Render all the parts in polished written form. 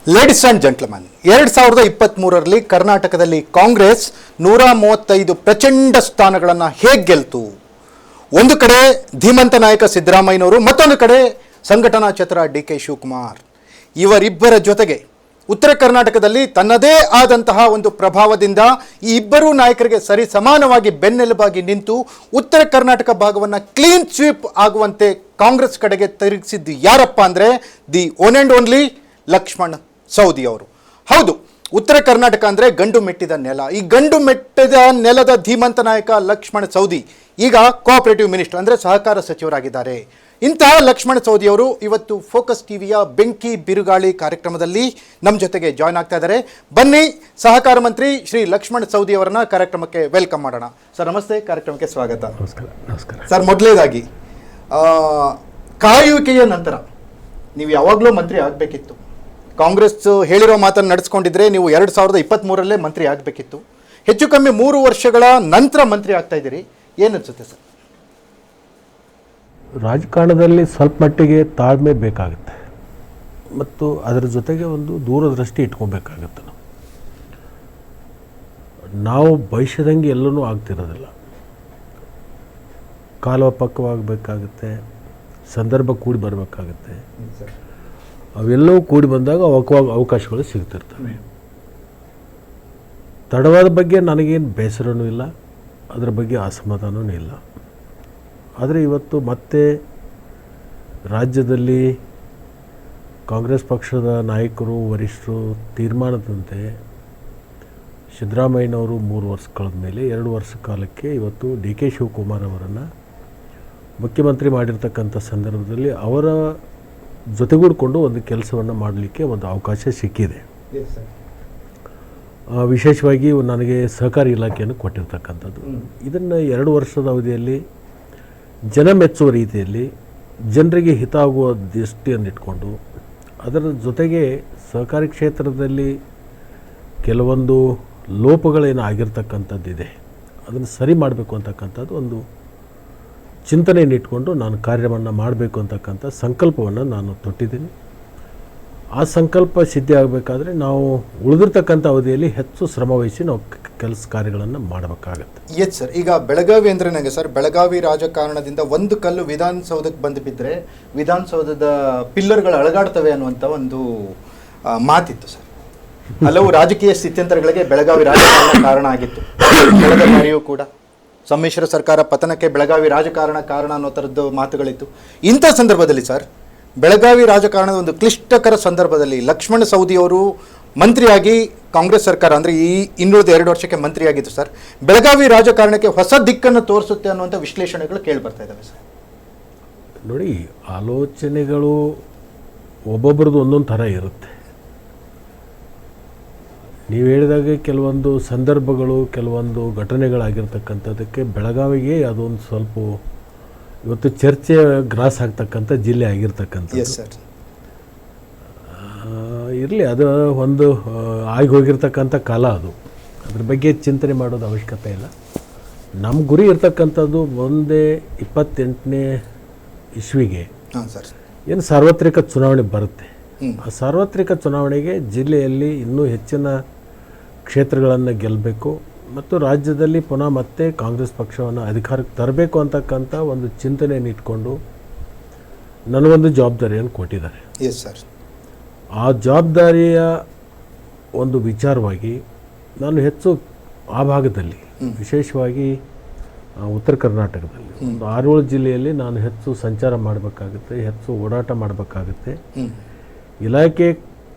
Ladies and gentleman, 2023ರಲ್ಲಿ ಕರ್ನಾಟಕದಲ್ಲಿ ಕಾಂಗ್ರೆಸ್ 135 ಪ್ರಚಂಡ ಸ್ಥಾನಗಳನ್ನು ಹೇಗೆ ಗೆಲ್ತು? ಒಂದು ಕಡೆ ಧೀಮಂತ ನಾಯಕ ಸಿದ್ದರಾಮಯ್ಯನವರು, ಮತ್ತೊಂದು ಕಡೆ ಸಂಘಟನಾ ಚತುರ ಡಿ ಕೆ ಶಿವಕುಮಾರ್. ಇವರಿಬ್ಬರ ಜೊತೆಗೆ ಉತ್ತರ ಕರ್ನಾಟಕದಲ್ಲಿ ತನ್ನದೇ ಆದಂತಹ ಒಂದು ಪ್ರಭಾವದಿಂದ ಈ ಇಬ್ಬರೂ ನಾಯಕರಿಗೆ ಸರಿ ಸಮಾನವಾಗಿ ಬೆನ್ನೆಲುಬಾಗಿ ನಿಂತು ಉತ್ತರ ಕರ್ನಾಟಕ ಭಾಗವನ್ನು ಕ್ಲೀನ್ ಸ್ವೀಪ್ ಆಗುವಂತೆ ಕಾಂಗ್ರೆಸ್ ಕಡೆಗೆ ತಿರುಗಿಸಿದ್ದು ಯಾರಪ್ಪ ಅಂದರೆ the one and only Laxman Savadi ಅವರು. ಹೌದು, ಉತ್ತರ ಕರ್ನಾಟಕ ಅಂದರೆ ಗಂಡು ಮೆಟ್ಟಿದ ನೆಲ. ಈ ಗಂಡು ಮೆಟ್ಟಿದ ನೆಲದ ಧೀಮಂತ ನಾಯಕ ಲಕ್ಷ್ಮಣ್ ಸವದಿ ಈಗ ಕೋಆಪರೇಟಿವ್ ಮಿನಿಸ್ಟರ್ ಅಂದರೆ ಸಹಕಾರ ಸಚಿವರಾಗಿದ್ದಾರೆ. ಇಂತಹ ಲಕ್ಷ್ಮಣ್ ಸವದಿ ಅವರು ಇವತ್ತು ಫೋಕಸ್ ಟಿವಿಯ ಬೆಂಕಿ ಬಿರುಗಾಳಿ ಕಾರ್ಯಕ್ರಮದಲ್ಲಿ ನಮ್ಮ ಜೊತೆಗೆ ಜಾಯ್ನ್ ಆಗ್ತಾ ಇದ್ದಾರೆ. ಬನ್ನಿ, ಸಹಕಾರ ಮಂತ್ರಿ ಶ್ರೀ ಲಕ್ಷ್ಮಣ್ ಸವದಿ ಅವರನ್ನ ಕಾರ್ಯಕ್ರಮಕ್ಕೆ ವೆಲ್ಕಮ್ ಮಾಡೋಣ. ಸರ್ ನಮಸ್ತೆ, ಕಾರ್ಯಕ್ರಮಕ್ಕೆ ಸ್ವಾಗತ. ನಮಸ್ಕಾರ. ಸರ್, ಮೊದಲನೇದಾಗಿ ಕಾಯುವಿಕೆಯ ನಂತರ ನೀವು ಯಾವಾಗಲೂ ಮಂತ್ರಿ ಆಗಬೇಕಿತ್ತು. ಕಾಂಗ್ರೆಸ್ ಹೇಳಿರೋ ಮಾತನ್ನು ನಡೆಸ್ಕೊಂಡಿದ್ರೆ ನೀವು 2023ರಲ್ಲೇ ಮಂತ್ರಿ ಆಗಬೇಕಿತ್ತು. ಹೆಚ್ಚು ಕಮ್ಮಿ 3 ವರ್ಷಗಳ ನಂತರ ಮಂತ್ರಿ ಆಗ್ತಾ ಇದ್ದೀರಿ. ಏನನ್ಸುತ್ತೆ ಸರ್? ರಾಜಕಾರಣದಲ್ಲಿ ಸ್ವಲ್ಪ ಮಟ್ಟಿಗೆ ತಾಳ್ಮೆ ಬೇಕಾಗುತ್ತೆ ಮತ್ತು ಅದರ ಜೊತೆಗೆ ಒಂದು ದೂರದೃಷ್ಟಿ ಇಟ್ಕೊಬೇಕಾಗತ್ತೆ. ನಾವು ಬಯಸಿದಂಗೆ ಎಲ್ಲನೂ ಆಗ್ತಿರೋದಿಲ್ಲ. ಕಾಲಪಕ್ವವಾಗಬೇಕಾಗುತ್ತೆ, ಸಂದರ್ಭ ಕೂಡಿ ಬರಬೇಕಾಗುತ್ತೆ. ಅವೆಲ್ಲವೂ ಕೂಡಿ ಬಂದಾಗ ಅವಕಾಶಗಳು ಸಿಗ್ತಿರ್ತವೆ. ತಡವಾದ ಬಗ್ಗೆ ನನಗೇನು ಬೇಸರನೂ ಇಲ್ಲ, ಅದರ ಬಗ್ಗೆ ಅಸಮಾಧಾನವೂ ಇಲ್ಲ. ಆದರೆ ಇವತ್ತು ಮತ್ತೆ ರಾಜ್ಯದಲ್ಲಿ ಕಾಂಗ್ರೆಸ್ ಪಕ್ಷದ ನಾಯಕರು, ವರಿಷ್ಠರು ತೀರ್ಮಾನದಂತೆ ಸಿದ್ದರಾಮಯ್ಯನವರು 3 ವರ್ಷ ಕಳೆದ ಮೇಲೆ 2 ವರ್ಷ ಕಾಲಕ್ಕೆ ಇವತ್ತು ಡಿ ಕೆ ಶಿವಕುಮಾರ್ ಅವರನ್ನು ಮುಖ್ಯಮಂತ್ರಿ ಮಾಡಿರ್ತಕ್ಕಂಥ ಸಂದರ್ಭದಲ್ಲಿ ಅವರ ಜೊತೆಗೂಡಿಕೊಂಡು ಒಂದು ಕೆಲಸವನ್ನು ಮಾಡಲಿಕ್ಕೆ ಒಂದು ಅವಕಾಶ ಸಿಕ್ಕಿದೆ. ವಿಶೇಷವಾಗಿ ನನಗೆ ಸಹಕಾರಿ ಇಲಾಖೆಯನ್ನು ಕೊಟ್ಟಿರ್ತಕ್ಕಂಥದ್ದು. ಇದನ್ನು 2 ವರ್ಷದ ಅವಧಿಯಲ್ಲಿ ಜನ ಮೆಚ್ಚುವ ರೀತಿಯಲ್ಲಿ ಜನರಿಗೆ ಹಿತ ಆಗುವ ದೃಷ್ಟಿಯನ್ನಿಟ್ಕೊಂಡು ಅದರ ಜೊತೆಗೆ ಸಹಕಾರಿ ಕ್ಷೇತ್ರದಲ್ಲಿ ಕೆಲವೊಂದು ಲೋಪಗಳೇನು ಆಗಿರ್ತಕ್ಕಂಥದ್ದಿದೆ, ಅದನ್ನು ಸರಿ ಮಾಡಬೇಕು ಅಂತಕ್ಕಂಥದ್ದು ಒಂದು ಚಿಂತನೆಯನ್ನು ಇಟ್ಕೊಂಡು ನಾನು ಕಾರ್ಯವನ್ನು ಮಾಡಬೇಕು ಅಂತಕ್ಕಂಥ ಸಂಕಲ್ಪವನ್ನು ನಾನು ತೊಟ್ಟಿದ್ದೀನಿ. ಆ ಸಂಕಲ್ಪ ಸಿದ್ಧಿ ಆಗಬೇಕಾದ್ರೆ ನಾವು ಉಳಿದಿರ್ತಕ್ಕಂಥ ಅವಧಿಯಲ್ಲಿ ಹೆಚ್ಚು ಶ್ರಮವಹಿಸಿ ನಾವು ಕೆಲಸ ಕಾರ್ಯಗಳನ್ನು ಮಾಡಬೇಕಾಗತ್ತೆ. ಎಸ್ ಸರ್, ಈಗ ಬೆಳಗಾವಿ ಅಂದರೆ ನನಗೆ ಸರ್, ಬೆಳಗಾವಿ ರಾಜಕಾರಣದಿಂದ ಒಂದು ಕಲ್ಲು ವಿಧಾನಸೌಧಕ್ಕೆ ಬಂದು ಬಿದ್ದರೆ ವಿಧಾನಸೌಧದ ಪಿಲ್ಲರ್ಗಳು ಅಳಗಾಡ್ತವೆ ಅನ್ನುವಂಥ ಒಂದು ಮಾತಿತ್ತು ಸರ್. ಹಲವು ರಾಜಕೀಯ ಸ್ಥಿತ್ಯಂತರಗಳಿಗೆ ಬೆಳಗಾವಿ ರಾಜಕಾರಣ ಕಾರಣ ಆಗಿತ್ತು. ಕಳೆದ ಬಾರಿಯೂ ಕೂಡ ಸಮ್ಮಿಶ್ರ ಸರ್ಕಾರ ಪತನಕ್ಕೆ ಬೆಳಗಾವಿ ರಾಜಕಾರಣ ಕಾರಣ ಅನ್ನೋ ಥರದ್ದು ಮಾತುಗಳಿತ್ತು. ಇಂಥ ಸಂದರ್ಭದಲ್ಲಿ ಸರ್, ಬೆಳಗಾವಿ ರಾಜಕಾರಣದ ಒಂದು ಕ್ಲಿಷ್ಟಕರ ಸಂದರ್ಭದಲ್ಲಿ ಲಕ್ಷ್ಮಣ್ ಸವದಿ ಅವರು ಮಂತ್ರಿಯಾಗಿ ಕಾಂಗ್ರೆಸ್ ಸರ್ಕಾರ ಅಂದರೆ ಈ ಇನ್ನುಳಿದ 2 ವರ್ಷಕ್ಕೆ ಮಂತ್ರಿಯಾಗಿತ್ತು ಸರ್, ಬೆಳಗಾವಿ ರಾಜಕಾರಣಕ್ಕೆ ಹೊಸ ದಿಕ್ಕನ್ನು ತೋರಿಸುತ್ತೆ ಅನ್ನುವಂಥ ವಿಶ್ಲೇಷಣೆಗಳು ಕೇಳಿ ಬರ್ತಾ ಇದ್ದಾವೆ ಸರ್. ನೋಡಿ, ಆಲೋಚನೆಗಳು ಒಬ್ಬೊಬ್ಬರದ್ದು ಒಂದೊಂದು ಥರ ಇರುತ್ತೆ. ನೀವು ಹೇಳಿದಾಗೆ ಕೆಲವೊಂದು ಸಂದರ್ಭಗಳು, ಕೆಲವೊಂದು ಘಟನೆಗಳಾಗಿರ್ತಕ್ಕಂಥದ್ದಕ್ಕೆ ಬೆಳಗಾವಿಗೆ ಅದೊಂದು ಸ್ವಲ್ಪ ಇವತ್ತು ಚರ್ಚೆ ಗ್ರಾಸ್ ಆಗ್ತಕ್ಕಂಥ ಜಿಲ್ಲೆ ಆಗಿರ್ತಕ್ಕಂಥದ್ದು. ಇರಲಿ, ಅದು ಒಂದು ಆಗಿ ಹೋಗಿರ್ತಕ್ಕಂಥ ಕಾಲ. ಅದ್ರ ಬಗ್ಗೆ ಚಿಂತನೆ ಮಾಡೋದು ಅವಶ್ಯಕತೆ ಇಲ್ಲ. ನಮ್ಮ ಗುರಿ ಇರ್ತಕ್ಕಂಥದ್ದು ಒಂದೇ 28ನೇ ಇಸ್ವಿಗೆ ಏನು ಸಾರ್ವತ್ರಿಕ ಚುನಾವಣೆ ಬರುತ್ತೆ. ಆ ಸಾರ್ವತ್ರಿಕ ಚುನಾವಣೆಗೆ ಜಿಲ್ಲೆಯಲ್ಲಿ ಇನ್ನೂ ಹೆಚ್ಚಿನ ಕ್ಷೇತ್ರಗಳನ್ನು ಗೆಲ್ಲಬೇಕು ಮತ್ತು ರಾಜ್ಯದಲ್ಲಿ ಪುನಃ ಮತ್ತೆ ಕಾಂಗ್ರೆಸ್ ಪಕ್ಷವನ್ನು ಅಧಿಕಾರಕ್ಕೆ ತರಬೇಕು ಅಂತಕ್ಕಂಥ ಒಂದು ಚಿಂತನೆಯನ್ನು ಇಟ್ಕೊಂಡು ನನಗೊಂದು ಜವಾಬ್ದಾರಿಯನ್ನು ಕೊಟ್ಟಿದ್ದಾರೆ. Yes sir. ಆ ಜವಾಬ್ದಾರಿಯ ಒಂದು ವಿಚಾರವಾಗಿ ನಾನು ಹೆಚ್ಚು ಆ ಭಾಗದಲ್ಲಿ, ವಿಶೇಷವಾಗಿ ಉತ್ತರ ಕರ್ನಾಟಕದಲ್ಲಿ ಒಂದು 6-7 ಜಿಲ್ಲೆಯಲ್ಲಿ ನಾನು ಹೆಚ್ಚು ಸಂಚಾರ ಮಾಡಬೇಕಾಗುತ್ತೆ, ಹೆಚ್ಚು ಓಡಾಟ ಮಾಡಬೇಕಾಗುತ್ತೆ. ಇಲಾಖೆ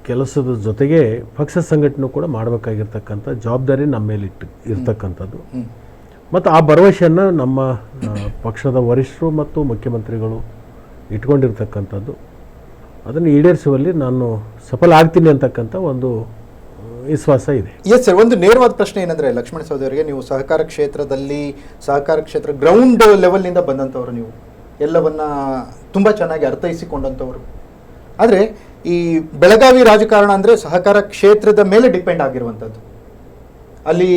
ಕೆಲಸದ ಜೊತೆಗೆ ಪಕ್ಷ ಸಂಘಟನೆ ಕೂಡ ಮಾಡಬೇಕಾಗಿರ್ತಕ್ಕಂಥ ಜವಾಬ್ದಾರಿ ನಮ್ಮ ಮೇಲೆ ಇರ್ತಕ್ಕಂಥದ್ದು. ಮತ್ತು ಆ ಭರವಸೆಯನ್ನು ನಮ್ಮ ಪಕ್ಷದ ವರಿಷ್ಠರು ಮತ್ತು ಮುಖ್ಯಮಂತ್ರಿಗಳು ಇಟ್ಕೊಂಡಿರ್ತಕ್ಕಂಥದ್ದು. ಅದನ್ನು ಈಡೇರಿಸುವಲ್ಲಿ ನಾನು ಸಫಲ ಆಗ್ತೀನಿ ಅಂತಕ್ಕಂಥ ಒಂದು ವಿಶ್ವಾಸ ಇದೆ. ಎಸ್ ಸರ್, ಒಂದು ನೇರವಾದ ಪ್ರಶ್ನೆ ಏನಂದರೆ ಲಕ್ಷ್ಮಣ್ ಸವದಿ ಅವರಿಗೆ, ನೀವು ಸಹಕಾರ ಕ್ಷೇತ್ರ ಗ್ರೌಂಡ್ ಲೆವೆಲ್ನಿಂದ ಬಂದಂಥವ್ರು, ನೀವು ಎಲ್ಲವನ್ನ ತುಂಬ ಚೆನ್ನಾಗಿ ಅರ್ಥೈಸಿಕೊಂಡಂಥವ್ರು. ಆದರೆ ಈ ಬೆಳಗಾವಿ ರಾಜಕಾರಣ ಅಂದರೆ ಸಹಕಾರ ಕ್ಷೇತ್ರದ ಮೇಲೆ ಡಿಪೆಂಡ್ ಆಗಿರುವಂಥದ್ದು. ಅಲ್ಲಿ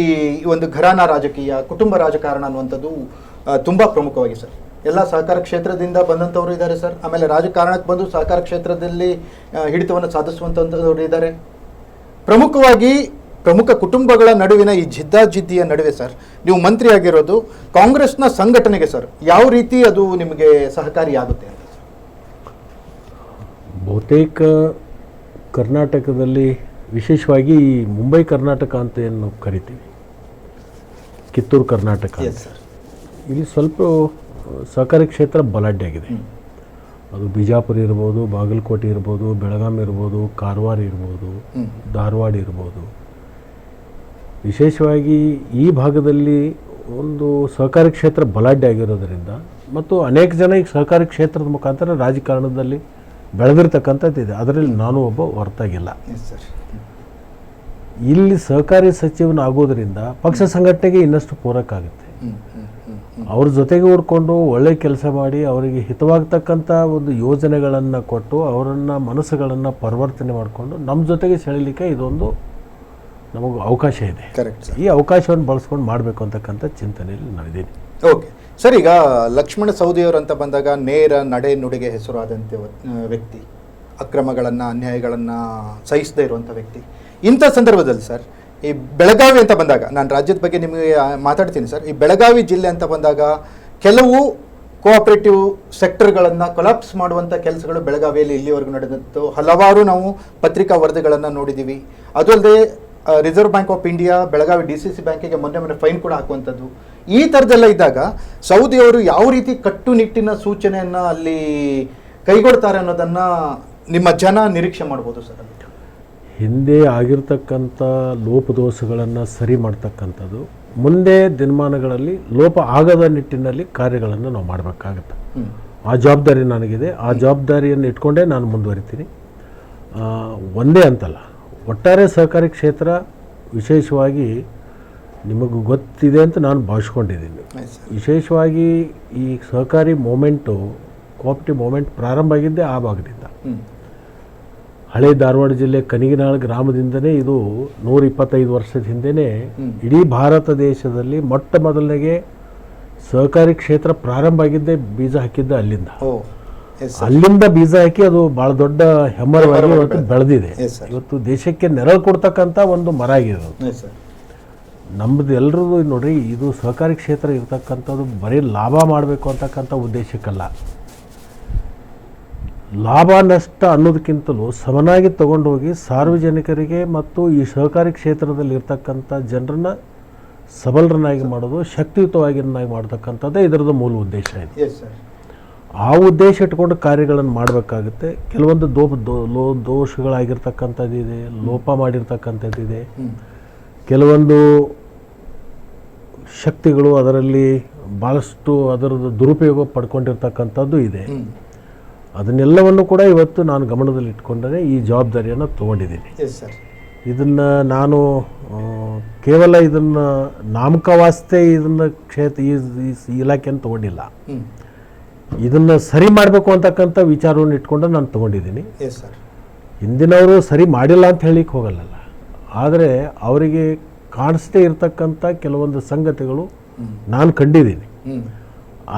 ಒಂದು ಘರಾನ ರಾಜಕೀಯ, ಕುಟುಂಬ ರಾಜಕಾರಣ ಅನ್ನುವಂಥದ್ದು ತುಂಬ ಪ್ರಮುಖವಾಗಿ ಸರ್. ಎಲ್ಲ ಸಹಕಾರ ಕ್ಷೇತ್ರದಿಂದ ಬಂದಂಥವ್ರು ಇದ್ದಾರೆ ಸರ್. ಆಮೇಲೆ ರಾಜಕಾರಣಕ್ಕೆ ಬಂದು ಸಹಕಾರ ಕ್ಷೇತ್ರದಲ್ಲಿ ಹಿಡಿತವನ್ನು ಸಾಧಿಸುವಂಥವ್ರು ಇದ್ದಾರೆ. ಪ್ರಮುಖವಾಗಿ ಪ್ರಮುಖ ಕುಟುಂಬಗಳ ನಡುವಿನ ಈ ಜಿದ್ದಾಜಿದ್ದಿಯ ನಡುವೆ ಸರ್ ನೀವು ಮಂತ್ರಿ ಆಗಿರೋದು ಕಾಂಗ್ರೆಸ್ನ ಸಂಘಟನೆಗೆ ಸರ್ ಯಾವ ರೀತಿ ಅದು ನಿಮಗೆ ಸಹಕಾರಿಯಾಗುತ್ತೆ ಅಂತ? ಬಹುತೇಕ ಕರ್ನಾಟಕದಲ್ಲಿ ವಿಶೇಷವಾಗಿ ಈ ಮುಂಬೈ ಕರ್ನಾಟಕ ಅಂತ ಏನು ನಾವು ಕರಿತೀವಿ, ಕಿತ್ತೂರು ಕರ್ನಾಟಕ ಅಂತ. ಇಲ್ಲಿ ಸ್ವಲ್ಪ ಸಹಕಾರಿ ಕ್ಷೇತ್ರ ಬಲಾಢ್ಯ ಆಗಿದೆ. ಅದು ಬಿಜಾಪುರ ಇರ್ಬೋದು, ಬಾಗಲಕೋಟೆ ಇರ್ಬೋದು, ಬೆಳಗಾವಿ ಇರ್ಬೋದು, ಕಾರವಾರ ಇರ್ಬೋದು, ಧಾರವಾಡ ಇರ್ಬೋದು. ವಿಶೇಷವಾಗಿ ಈ ಭಾಗದಲ್ಲಿ ಒಂದು ಸಹಕಾರಿ ಕ್ಷೇತ್ರ ಬಲಾಢ್ಯ ಆಗಿರೋದರಿಂದ ಮತ್ತು ಅನೇಕ ಜನ ಈಗ ಸಹಕಾರಿ ಕ್ಷೇತ್ರದ ಮುಖಾಂತರ ರಾಜಕಾರಣದಲ್ಲಿ ಬೆಳೆದಿರ್ತಕ್ಕಂಥದ್ದು ಇದೆ. ಅದರಲ್ಲಿ ನಾನು ಒಬ್ಬ ಹೊರತಾಗಿಲ್ಲ. ಇಲ್ಲಿ ಸಹಕಾರಿ ಸಚಿವನಾಗೋದ್ರಿಂದ ಪಕ್ಷ ಸಂಘಟನೆಗೆ ಇನ್ನಷ್ಟು ಪೂರಕ ಆಗುತ್ತೆ. ಅವ್ರ ಜೊತೆಗೆ ಉಡ್ಕೊಂಡು ಒಳ್ಳೆ ಕೆಲಸ ಮಾಡಿ ಅವರಿಗೆ ಹಿತವಾಗ್ತಕ್ಕಂಥ ಒಂದು ಯೋಜನೆಗಳನ್ನು ಕೊಟ್ಟು ಅವರನ್ನು ಮನಸ್ಸುಗಳನ್ನು ಪರಿವರ್ತನೆ ಮಾಡಿಕೊಂಡು ನಮ್ಮ ಜೊತೆಗೆ ಸೆಳೀಲಿಕ್ಕೆ ಇದೊಂದು ನಮಗೆ ಅವಕಾಶ ಇದೆ. ಈ ಅವಕಾಶವನ್ನು ಬಳಸ್ಕೊಂಡು ಮಾಡಬೇಕು ಅಂತಕ್ಕಂಥ ಚಿಂತನೆಯಲ್ಲಿ ನಾವಿದ್ದೀನಿ. ಓಕೆ ಸರ್, ಈಗ ಲಕ್ಷ್ಮಣ ಸವದಿಯವರು ಅಂತ ಬಂದಾಗ ನೇರ ನಡೆ ನುಡಿಗೆ ಹೆಸರಾದಂಥ ವ್ಯಕ್ತಿ, ಅಕ್ರಮಗಳನ್ನು ಅನ್ಯಾಯಗಳನ್ನು ಸಹಿಸದೇ ಇರುವಂಥ ವ್ಯಕ್ತಿ. ಇಂಥ ಸಂದರ್ಭದಲ್ಲಿ ಸರ್ ಈ ಬೆಳಗಾವಿ ಅಂತ ಬಂದಾಗ, ನಾನು ರಾಜ್ಯದ ಬಗ್ಗೆ ನಿಮಗೆ ಮಾತಾಡ್ತೀನಿ ಸರ್, ಈ ಬೆಳಗಾವಿ ಜಿಲ್ಲೆ ಅಂತ ಬಂದಾಗ ಕೆಲವು ಕೋಆಪರೇಟಿವ್ ಸೆಕ್ಟರ್ಗಳನ್ನು ಕೊಲಾಪ್ಸ್ ಮಾಡುವಂಥ ಕೆಲಸಗಳು ಬೆಳಗಾವಿಯಲ್ಲಿ ಇಲ್ಲಿವರೆಗೂ ನಡೆದಿತ್ತು. ಹಲವಾರು ನಾವು ಪತ್ರಿಕಾ ವರದಿಗಳನ್ನು ನೋಡಿದ್ದೀವಿ. ಅದು ಅಲ್ಲದೆ reserve bank of India Belagavi DCC ಬ್ಯಾಂಕಿಗೆ ಮೊನ್ನೆ ಫೈನ್ ಕೂಡ ಹಾಕುವಂಥದ್ದು. ಈ ಥರದ್ದೆಲ್ಲ ಇದ್ದಾಗ ಸೌದಿಯವರು ಯಾವ ರೀತಿ ಕಟ್ಟುನಿಟ್ಟಿನ ಸೂಚನೆಯನ್ನು ಅಲ್ಲಿ ಕೈಗೊಳ್ತಾರೆ ಅನ್ನೋದನ್ನು ನಿಮ್ಮ ಜನ ನಿರೀಕ್ಷೆ ಮಾಡ್ಬೋದು ಸರ್? ಹಿಂದೆ ಆಗಿರ್ತಕ್ಕಂಥ ಲೋಪದೋಷಗಳನ್ನು ಸರಿ ಮಾಡ್ತಕ್ಕಂಥದ್ದು ಮುಂದೆ ದಿನಮಾನಗಳಲ್ಲಿ ಲೋಪ ಆಗದ ನಿಟ್ಟಿನಲ್ಲಿ ಕಾರ್ಯಗಳನ್ನು ನಾವು ಮಾಡಬೇಕಾಗತ್ತೆ. ಆ ಜವಾಬ್ದಾರಿ ನನಗಿದೆ. ಆ ಜವಾಬ್ದಾರಿಯನ್ನು ಇಟ್ಕೊಂಡೇ ನಾನು ಮುಂದುವರಿತೀನಿ. ಒಂದೇ ಅಂತಲ್ಲ, ಒಟ್ಟಾರೆ ಸಹಕಾರಿ ಕ್ಷೇತ್ರ ವಿಶೇಷವಾಗಿ ನಿಮಗೆ ಗೊತ್ತಿದೆ ಅಂತ ನಾನು ಭಾವಿಸ್ಕೊಂಡಿದ್ದೀನಿ. ವಿಶೇಷವಾಗಿ ಈ ಸಹಕಾರಿ ಮೂಮೆಂಟು, ಕೋಆಪರೇಟಿವ್ ಮೂಮೆಂಟ್ ಪ್ರಾರಂಭ ಆಗಿದ್ದೇ ಆ ಭಾಗದಿಂದ. ಹಳೆ ಧಾರವಾಡ ಜಿಲ್ಲೆ ಕನಿಗಿನಾಳ ಗ್ರಾಮದಿಂದನೇ ಇದು 125 ವರ್ಷದ ಹಿಂದೆಯೇ ಇಡೀ ಭಾರತ ದೇಶದಲ್ಲಿ ಮೊಟ್ಟ ಮೊದಲನೆಗೆ ಸಹಕಾರಿ ಕ್ಷೇತ್ರ ಪ್ರಾರಂಭ ಆಗಿದ್ದೇ ಬೀಜ ಹಾಕಿದ್ದೆ ಅಲ್ಲಿಂದ. ಅಲ್ಲಿಂದ ಬೀಜ ಹಾಕಿ ಅದು ಭಾಳ ದೊಡ್ಡ ಹೆಮ್ಮರವಾಗಿ ಇವತ್ತು ಬೆಳೆದಿದೆ. ಇವತ್ತು ದೇಶಕ್ಕೆ ನೆರಳು ಕೊಡ್ತಕ್ಕಂಥ ಒಂದು ಮರ ಆಗಿದೆ. ನಮ್ಮದು ಎಲ್ಲರದು ನೋಡ್ರಿ, ಇದು ಸಹಕಾರಿ ಕ್ಷೇತ್ರ ಇರ್ತಕ್ಕಂಥದ್ದು ಬರೀ ಲಾಭ ಮಾಡಬೇಕು ಅಂತಕ್ಕಂಥ ಉದ್ದೇಶಕ್ಕಲ್ಲ. ಲಾಭ ನಷ್ಟ ಅನ್ನೋದಕ್ಕಿಂತಲೂ ಸಮನಾಗಿ ತಗೊಂಡೋಗಿ ಸಾರ್ವಜನಿಕರಿಗೆ ಮತ್ತು ಈ ಸಹಕಾರಿ ಕ್ಷೇತ್ರದಲ್ಲಿ ಇರ್ತಕ್ಕಂಥ ಜನರನ್ನ ಸಬಲರನ್ನಾಗಿ ಮಾಡೋದು, ಶಕ್ತಿಯುತವಾಗಿರನ್ನಾಗಿ ಮಾಡ್ತಕ್ಕಂಥದ್ದೇ ಇದರದ ಮೂಲ ಉದ್ದೇಶ ಇದೆ. ಆ ಉದ್ದೇಶ ಇಟ್ಕೊಂಡು ಕಾರ್ಯಗಳನ್ನು ಮಾಡಬೇಕಾಗುತ್ತೆ. ಕೆಲವೊಂದು ದೋಷಗಳಾಗಿರ್ತಕ್ಕಂಥದ್ದಿದೆ, ಲೋಪ ಮಾಡಿರ್ತಕ್ಕಂಥದ್ದಿದೆ. ಕೆಲವೊಂದು ಶಕ್ತಿಗಳು ಅದರಲ್ಲಿ ಭಾಳಷ್ಟು ಅದರದ್ದು ದುರುಪಯೋಗ ಪಡ್ಕೊಂಡಿರ್ತಕ್ಕಂಥದ್ದು ಇದೆ. ಅದನ್ನೆಲ್ಲವನ್ನು ಕೂಡ ಇವತ್ತು ನಾನು ಗಮನದಲ್ಲಿ ಇಟ್ಕೊಂಡರೆ ಈ ಜವಾಬ್ದಾರಿಯನ್ನು ತೊಗೊಂಡಿದ್ದೀನಿ. ಇದನ್ನು ನಾನು ಕೇವಲ ಇದನ್ನು ನಾಮಕವಾಸ್ತೆ ಇದನ್ನು ಈ ಇಲಾಖೆಯನ್ನು ತೊಗೊಂಡಿಲ್ಲ. ಇದನ್ನು ಸರಿ ಮಾಡಬೇಕು ಅಂತಕ್ಕಂಥ ವಿಚಾರವನ್ನು ಇಟ್ಕೊಂಡು ನಾನು ತೊಗೊಂಡಿದ್ದೀನಿ. ಹಿಂದಿನವರು ಸರಿ ಮಾಡಿಲ್ಲ ಅಂತ ಹೇಳಿಕ್ಕೆ ಹೋಗಲ್ಲ, ಆದರೆ ಅವರಿಗೆ ಕಾಣಿಸ್ದೇ ಇರತಕ್ಕಂಥ ಕೆಲವೊಂದು ಸಂಗತಿಗಳು ನಾನು ಕಂಡಿದ್ದೀನಿ.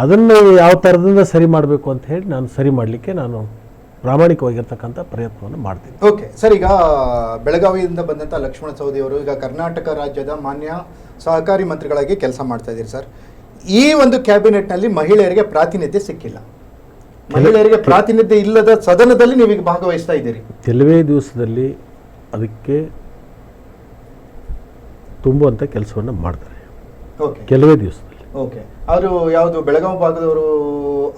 ಅದನ್ನು ಯಾವ ಥರದಿಂದ ಸರಿ ಮಾಡಬೇಕು ಅಂತ ಹೇಳಿ ನಾನು ಸರಿ ಮಾಡಲಿಕ್ಕೆ ನಾನು ಪ್ರಾಮಾಣಿಕವಾಗಿರ್ತಕ್ಕಂಥ ಪ್ರಯತ್ನವನ್ನು ಮಾಡ್ತೀನಿ. ಓಕೆ ಸರ್, ಈಗ ಬೆಳಗಾವಿಯಿಂದ ಬಂದಂಥ ಲಕ್ಷ್ಮಣ ಸವದಿಯವರು ಈಗ ಕರ್ನಾಟಕ ರಾಜ್ಯದ ಮಾನ್ಯ ಸಹಕಾರಿ ಮಂತ್ರಿಗಳಾಗಿ ಕೆಲಸ ಮಾಡ್ತಾ ಇದ್ದೀರಿ ಸರ್. ಈ ಒಂದು ಕ್ಯಾಬಿನೆಟ್ನಲ್ಲಿ ಮಹಿಳೆಯರಿಗೆ ಪ್ರಾತಿನಿಧ್ಯ ಸಿಕ್ಕಿಲ್ಲ. ಮಹಿಳೆಯರಿಗೆ ಪ್ರಾತಿನಿಧ್ಯ ಇಲ್ಲದ ಸದನದಲ್ಲಿ ನೀವೀಗ ಭಾಗವಹಿಸ್ತಾ ಇದ್ದೀರಿ. ಕೆಲವೇ ದಿವಸದಲ್ಲಿ ಅದಕ್ಕೆ ತುಂಬುವಂಥ ಕೆಲಸವನ್ನು ಮಾಡ್ತಾರೆ. ಓಕೆ, ಕೆಲವೇ ದಿವಸದಲ್ಲಿ. ಓಕೆ, ಅವರು ಯಾವುದು ಬೆಳಗಾವಿ ಭಾಗದವರು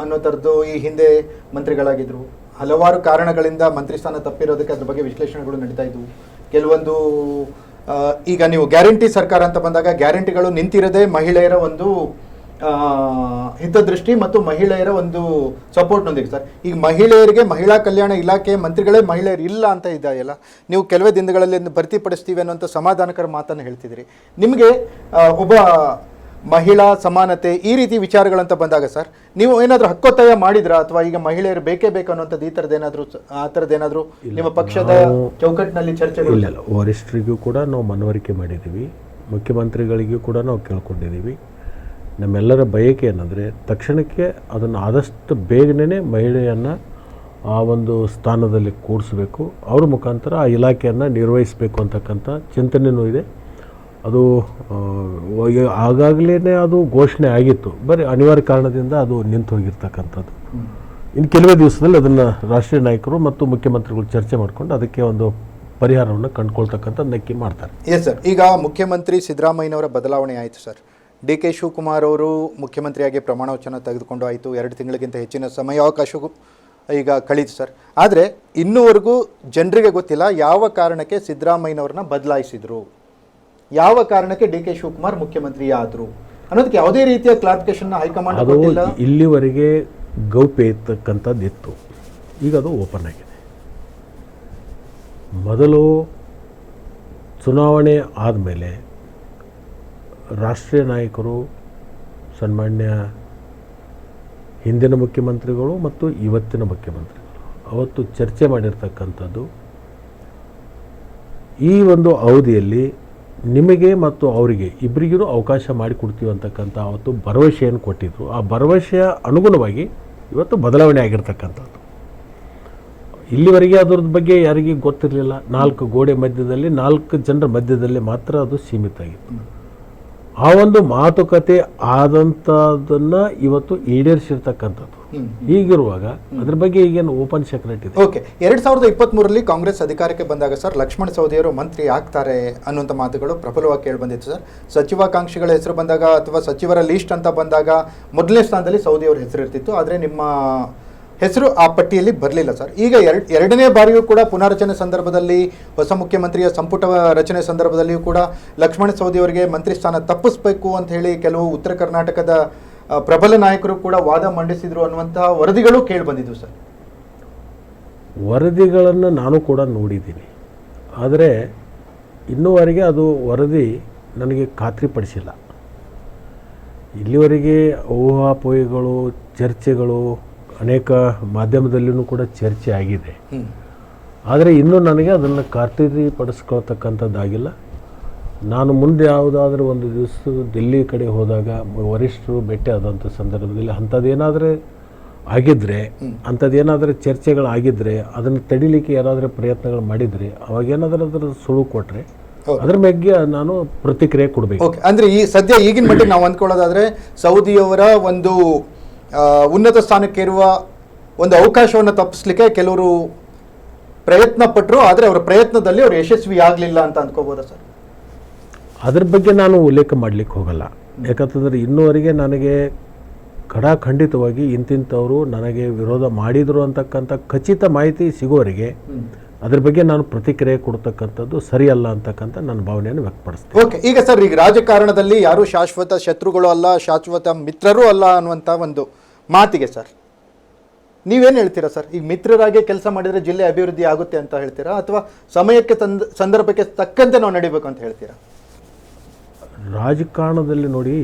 ಅನ್ನೋ ಥರದ್ದು ಈ ಹಿಂದೆ ಮಂತ್ರಿಗಳಾಗಿದ್ದರು. ಹಲವಾರು ಕಾರಣಗಳಿಂದ ಮಂತ್ರಿ ಸ್ಥಾನ ತಪ್ಪಿರೋದಕ್ಕೆ ಅದ್ರ ಬಗ್ಗೆ ವಿಶ್ಲೇಷಣೆಗಳು ನಡೀತಾ ಇದ್ವು. ಕೆಲವೊಂದು ಈಗ ನೀವು ಗ್ಯಾರಂಟಿ ಸರ್ಕಾರ ಅಂತ ಬಂದಾಗ ಗ್ಯಾರಂಟಿಗಳು ನಿಂತಿರದೆ ಮಹಿಳೆಯರ ಒಂದು ಹಿತದೃಷ್ಟಿ ಮತ್ತು ಮಹಿಳೆಯರ ಒಂದು ಸಪೋರ್ಟ್ನೊಂದಿಗೆ ಸರ್, ಈಗ ಮಹಿಳೆಯರಿಗೆ ಮಹಿಳಾ ಕಲ್ಯಾಣ ಇಲಾಖೆ ಮಂತ್ರಿಗಳೇ ಮಹಿಳೆಯರು ಇಲ್ಲ ಅಂತ ಇದೆಯಲ್ಲ, ನೀವು ಕೆಲವೇ ದಿನಗಳಲ್ಲಿ ಭರ್ತಿಪಡಿಸ್ತೀವಿ ಅನ್ನೋಂಥ ಸಮಾಧಾನಕರ ಮಾತನ್ನು ಹೇಳ್ತಿದ್ದೀರಿ. ನಿಮಗೆ ಒಬ್ಬ ಮಹಿಳಾ ಸಮಾನತೆ ಈ ರೀತಿ ವಿಚಾರಗಳಂತ ಬಂದಾಗ ಸರ್, ನೀವು ಏನಾದರೂ ಹಕ್ಕೊತ್ತಾಯ ಮಾಡಿದ್ರಾ, ಅಥವಾ ಈಗ ಮಹಿಳೆಯರು ಬೇಕೇ ಬೇಕು ಅನ್ನೋಂಥದ್ದು ಈ ಥರದ್ದೇನಾದರೂ ಆ ಥರದ್ದೇನಾದರೂ ನಿಮ್ಮ ಪಕ್ಷದ ಚೌಕಟ್ಟಿನಲ್ಲಿ ಚರ್ಚೆಗಳು? ಇಲ್ಲ, ವರಿಷ್ಠರಿಗೂ ಕೂಡ ನಾವು ಮನವರಿಕೆ ಮಾಡಿದ್ದೀವಿ, ಮುಖ್ಯಮಂತ್ರಿಗಳಿಗೂ ಕೂಡ ನಾವು ಕೇಳ್ಕೊಂಡಿದ್ದೀವಿ. ನಮ್ಮೆಲ್ಲರ ಬಯಕೆ ಏನಂದರೆ ತಕ್ಷಣಕ್ಕೆ ಅದನ್ನು ಆದಷ್ಟು ಬೇಗನೆ ಮಹಿಳೆಯನ್ನು ಆ ಒಂದು ಸ್ಥಾನದಲ್ಲಿ ಕೂಡಿಸ್ಬೇಕು, ಅವ್ರ ಮುಖಾಂತರ ಆ ಇಲಾಖೆಯನ್ನು ನಿರ್ವಹಿಸಬೇಕು ಅಂತಕ್ಕಂಥ ಚಿಂತನೆಯೂ ಇದೆ. ಅದು ಆಗಾಗಲೇ ಅದು ಘೋಷಣೆ ಆಗಿತ್ತು, ಬರೀ ಅನಿವಾರ್ಯ ಕಾರಣದಿಂದ ಅದು ನಿಂತು ಹೋಗಿರ್ತಕ್ಕಂಥದ್ದು. ಇನ್ನು ಕೆಲವೇ ದಿವಸದಲ್ಲಿ ಅದನ್ನು ರಾಷ್ಟ್ರೀಯ ನಾಯಕರು ಮತ್ತು ಮುಖ್ಯಮಂತ್ರಿಗಳು ಚರ್ಚೆ ಮಾಡಿಕೊಂಡು ಅದಕ್ಕೆ ಒಂದು ಪರಿಹಾರವನ್ನು ಕಂಡುಕೊಳ್ತಕ್ಕಂಥ ನಕ್ಕಿ ಮಾಡ್ತಾರೆ. ಎಸ್ ಸರ್, ಈಗ ಮುಖ್ಯಮಂತ್ರಿ ಸಿದ್ದರಾಮಯ್ಯನವರ ಬದಲಾವಣೆ ಆಯಿತು ಸರ್. ಡಿ ಕೆ ಶಿವಕುಮಾರ್ ಅವರು ಮುಖ್ಯಮಂತ್ರಿಯಾಗಿ ಪ್ರಮಾಣ ವಚನ ತೆಗೆದುಕೊಂಡು ಆಯಿತು, 2 ತಿಂಗಳಿಗಿಂತ ಹೆಚ್ಚಿನ ಸಮಯಾವಕಾಶವೂ ಈಗ ಕಳೀತು ಸರ್. ಆದರೆ ಇನ್ನೂವರೆಗೂ ಜನರಿಗೆ ಗೊತ್ತಿಲ್ಲ ಯಾವ ಕಾರಣಕ್ಕೆ ಸಿದ್ದರಾಮಯ್ಯನವ್ರನ್ನ ಬದಲಾಯಿಸಿದ್ರು, ಯಾವ ಕಾರಣಕ್ಕೆ ಡಿ ಕೆ ಶಿವಕುಮಾರ್ ಮುಖ್ಯಮಂತ್ರಿ ಆದರು ಅನ್ನೋದಕ್ಕೆ ಯಾವುದೇ ರೀತಿಯ ಕ್ಲಾರಿಫಿಕೇಶನ್ ಹೈಕಮಾಂಡ್ ಅದು ಕೊಟ್ಟಿಲ್ಲ. ಇಲ್ಲಿವರೆಗೆ ಗೌಪ್ಯ ಇರ್ತಕ್ಕಂಥದ್ದು ಇತ್ತು, ಈಗ ಅದು ಓಪನ್ ಆಗಿದೆ. ಮೊದಲು ಚುನಾವಣೆ ಆದಮೇಲೆ ರಾಷ್ಟ್ರೀಯ ನಾಯಕರು, ಸನ್ಮಾನ್ಯ ಹಿಂದಿನ ಮುಖ್ಯಮಂತ್ರಿಗಳು ಮತ್ತು ಇವತ್ತಿನ ಮುಖ್ಯಮಂತ್ರಿಗಳು ಅವತ್ತು ಚರ್ಚೆ ಮಾಡಿರ್ತಕ್ಕಂಥದ್ದು, ಈ ಒಂದು ಅವಧಿಯಲ್ಲಿ ನಿಮಗೆ ಮತ್ತು ಅವರಿಗೆ ಇಬ್ಬರಿಗೂ ಅವಕಾಶ ಮಾಡಿಕೊಡ್ತೀವಿ ಅಂತಕ್ಕಂಥ ಅವತ್ತು ಭರವಸೆಯನ್ನು ಕೊಟ್ಟಿದ್ದರು. ಆ ಭರವಸೆಯ ಅನುಗುಣವಾಗಿ ಇವತ್ತು ಬದಲಾವಣೆ ಆಗಿರ್ತಕ್ಕಂಥದ್ದು. ಇಲ್ಲಿವರೆಗೆ ಅದರ ಬಗ್ಗೆ ಯಾರಿಗೂ ಗೊತ್ತಿರಲಿಲ್ಲ. 4 ಗೋಡೆ ಮಧ್ಯದಲ್ಲಿ 4 ಜನರ ಮಧ್ಯದಲ್ಲಿ ಮಾತ್ರ ಅದು ಸೀಮಿತ ಆಗಿತ್ತು. ಆ ಒಂದು ಮಾತುಕತೆ ಆದಂಥದ್ದನ್ನು ಇವತ್ತು ಈಡೇರಿಸಿರ್ತಕ್ಕಂಥದ್ದು. ಹೀಗಿರುವಾಗ ಅದ್ರ ಬಗ್ಗೆ ಈಗೇನು ಓಪನ್ ಸೆಕ್ರೆಟ್ ಇದೆ. ಓಕೆ, 2023ರಲ್ಲಿ ಕಾಂಗ್ರೆಸ್ ಅಧಿಕಾರಕ್ಕೆ ಬಂದಾಗ ಸರ್ ಲಕ್ಷ್ಮಣ ಸವದಿಯವರು ಮಂತ್ರಿ ಆಗ್ತಾರೆ ಅನ್ನುವಂಥ ಮಾತುಗಳು ಪ್ರಬಲವಾಗಿ ಕೇಳಿ ಬಂದಿತ್ತು ಸರ್. ಸಚಿವಾಕಾಂಕ್ಷಿಗಳ ಹೆಸರು ಬಂದಾಗ ಅಥವಾ ಸಚಿವರ ಲೀಸ್ಟ್ ಅಂತ ಬಂದಾಗ ಮೊದಲನೇ ಸ್ಥಾನದಲ್ಲಿ ಸವದಿಯವರ ಹೆಸರು ಇರ್ತಿತ್ತು, ಆದರೆ ನಿಮ್ಮ ಹೆಸರು ಆ ಪಟ್ಟಿಯಲ್ಲಿ ಬರಲಿಲ್ಲ ಸರ್. ಈಗ ಎರಡನೇ ಬಾರಿಯೂ ಕೂಡ ಪುನಾರಚನೆ ಸಂದರ್ಭದಲ್ಲಿ, ಹೊಸ ಮುಖ್ಯಮಂತ್ರಿಯ ಸಂಪುಟ ರಚನೆ ಸಂದರ್ಭದಲ್ಲಿಯೂ ಕೂಡ ಲಕ್ಷ್ಮಣ ಸವದಿಯವರಿಗೆ ಮಂತ್ರಿ ಸ್ಥಾನ ತಪ್ಪಿಸಬೇಕು ಅಂತ ಹೇಳಿ ಕೆಲವು ಉತ್ತರ ಕರ್ನಾಟಕದ ಪ್ರಬಲ ನಾಯಕರು ಕೂಡ ವಾದ ಮಂಡಿಸಿದ್ರು ಅನ್ನುವಂತಹ ವರದಿಗಳು ಕೇಳಿ ಬಂದಿದ್ವು ಸರ್. ವರದಿಗಳನ್ನು ನಾನು ಕೂಡ ನೋಡಿದ್ದೀನಿ, ಆದರೆ ಇನ್ನೂವರೆಗೆ ಅದು ವರದಿ ನನಗೆ ಖಾತ್ರಿಪಡಿಸಿಲ್ಲ. ಇಲ್ಲಿವರೆಗೆ ಊಹಾಪೋಹಗಳು, ಚರ್ಚೆಗಳು ಅನೇಕ ಮಾಧ್ಯಮದಲ್ಲಿಯೂ ಕೂಡ ಚರ್ಚೆ ಆಗಿದೆ, ಆದರೆ ಇನ್ನೂ ನನಗೆ ಅದನ್ನು ಖಾತ್ರಿಪಡಿಸ್ಕೊಳ್ತಕ್ಕಂಥದ್ದಾಗಿಲ್ಲ. ನಾನು ಮುಂದೆ ಯಾವುದಾದ್ರೂ ಒಂದು ದಿವಸ ದಿಲ್ಲಿ ಕಡೆ ಹೋದಾಗ ವರಿಷ್ಠರು ಭೇಟಿ ಆದಂಥ ಸಂದರ್ಭದಲ್ಲಿ ಅಂಥದ್ದೇನಾದರೂ ಚರ್ಚೆಗಳಾಗಿದ್ದರೆ ಅದನ್ನು ತಡಿಲಿಕ್ಕೆ ಯಾರಾದರೂ ಪ್ರಯತ್ನಗಳು ಮಾಡಿದರೆ ಅವಾಗೇನಾದರೂ ಅದರ ಸುಳು ಕೊಟ್ಟರೆ ಅದ್ರ ಬಗ್ಗೆ ನಾನು ಪ್ರತಿಕ್ರಿಯೆ ಕೊಡಬೇಕು. ಓಕೆ, ಅಂದರೆ ಈ ಸದ್ಯ ಈಗಿನ ಮಟ್ಟಿಗೆ ನಾವು ಅಂದ್ಕೊಳ್ಳೋದಾದರೆ ಸೌದಿಯವರ ಒಂದು ಉನ್ನತ ಸ್ಥಾನಕ್ಕೇರುವ ಒಂದು ಅವಕಾಶವನ್ನು ತಪ್ಪಿಸ್ಲಿಕ್ಕೆ ಕೆಲವರು ಪ್ರಯತ್ನ ಪಟ್ಟರು, ಆದರೆ ಅವರ ಪ್ರಯತ್ನದಲ್ಲಿ ಅವರು ಯಶಸ್ವಿ ಆಗಲಿಲ್ಲ ಅಂತ ಅಂದ್ಕೋಬೋದಾ ಸರ್? ಅದ್ರ ಬಗ್ಗೆ ನಾನು ಉಲ್ಲೇಖ ಮಾಡಲಿಕ್ಕೆ ಹೋಗಲ್ಲ. ಯಾಕಂತಂದರೆ ಇನ್ನೂವರೆಗೆ ನನಗೆ ಖಂಡಿತವಾಗಿ ಇಂತಿಂಥವರು ನನಗೆ ವಿರೋಧ ಮಾಡಿದರು ಅಂತಕ್ಕಂಥ ಖಚಿತ ಮಾಹಿತಿ ಸಿಗುವವರೆಗೆ ಅದ್ರ ಬಗ್ಗೆ ನಾನು ಪ್ರತಿಕ್ರಿಯೆ ಕೊಡ್ತಕ್ಕಂಥದ್ದು ಸರಿಯಲ್ಲ ಅಂತಕ್ಕಂಥ ನನ್ನ ಭಾವನೆಯನ್ನು ವ್ಯಕ್ತಪಡಿಸ್ತೀನಿ. ಓಕೆ, ಈಗ ಸರ್, ಈಗ ರಾಜಕಾರಣದಲ್ಲಿ ಯಾರು ಶಾಶ್ವತ ಶತ್ರುಗಳು ಅಲ್ಲ, ಶಾಶ್ವತ ಮಿತ್ರರು ಅಲ್ಲ ಅನ್ನುವಂಥ ಒಂದು ಮಾತಿಗೆ ಸರ್ ನೀವೇನು ಹೇಳ್ತೀರಾ ಸರ್? ಈಗ ಮಿತ್ರರಾಗಿ ಕೆಲಸ ಮಾಡಿದರೆ ಜಿಲ್ಲೆ ಅಭಿವೃದ್ಧಿ ಆಗುತ್ತೆ ಅಂತ ಹೇಳ್ತೀರಾ, ಅಥವಾ ಸಮಯಕ್ಕೆ ಸಂದರ್ಭಕ್ಕೆ ತಕ್ಕಂತೆ ನಾವು ನಡಿಬೇಕು ಅಂತ ಹೇಳ್ತೀರಾ? ರಾಜಕಾರಣದಲ್ಲಿ ನೋಡಿ,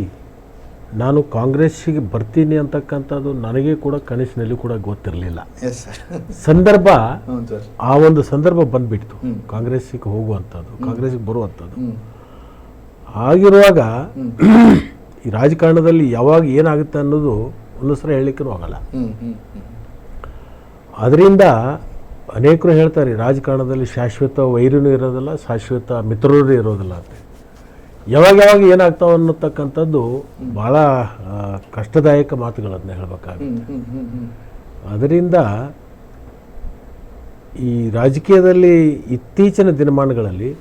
ನಾನು ಕಾಂಗ್ರೆಸ್ಸಿಗೆ ಬರ್ತೀನಿ ಅಂತಕ್ಕಂಥದ್ದು ನನಗೆ ಕೂಡ ಕನಸಿನಲ್ಲಿ ಕೂಡ ಗೊತ್ತಿರಲಿಲ್ಲ. ಸಂದರ್ಭ ಆ ಒಂದು ಸಂದರ್ಭ ಬಂದ್ಬಿಡ್ತು ಕಾಂಗ್ರೆಸ್ಸಿಗೆ ಹೋಗುವಂಥದ್ದು, ಕಾಂಗ್ರೆಸ್ಸಿಗೆ ಬರುವಂಥದ್ದು. ಆಗಿರುವಾಗ ಈ ರಾಜಕಾರಣದಲ್ಲಿ ಯಾವಾಗ ಏನಾಗುತ್ತೆ ಅನ್ನೋದು ಒಂದೊಂದ್ಸಲ ಹೇಳಲಿಕ್ಕೂ ಆಗಲ್ಲ. ಅದರಿಂದ ಅನೇಕರು ಹೇಳ್ತಾರೆ ರಾಜಕಾರಣದಲ್ಲಿ ಶಾಶ್ವತ ವೈರಿನೂ ಇರೋದಿಲ್ಲ, ಶಾಶ್ವತ ಮಿತ್ರರೂ ಇರೋದಿಲ್ಲ ಅಂತ. ಯಾವಾಗ ಏನಾಗ್ತಾವ ಅನ್ನತಕ್ಕಂಥದ್ದು ಭಾಳ ಕಷ್ಟದಾಯಕ ಮಾತುಗಳನ್ನು ಹೇಳಬೇಕಾಗುತ್ತೆ. ಅದರಿಂದ ಈ ರಾಜಕೀಯದಲ್ಲಿ ಇತ್ತೀಚಿನ ದಿನಮಾನಗಳಲ್ಲಿ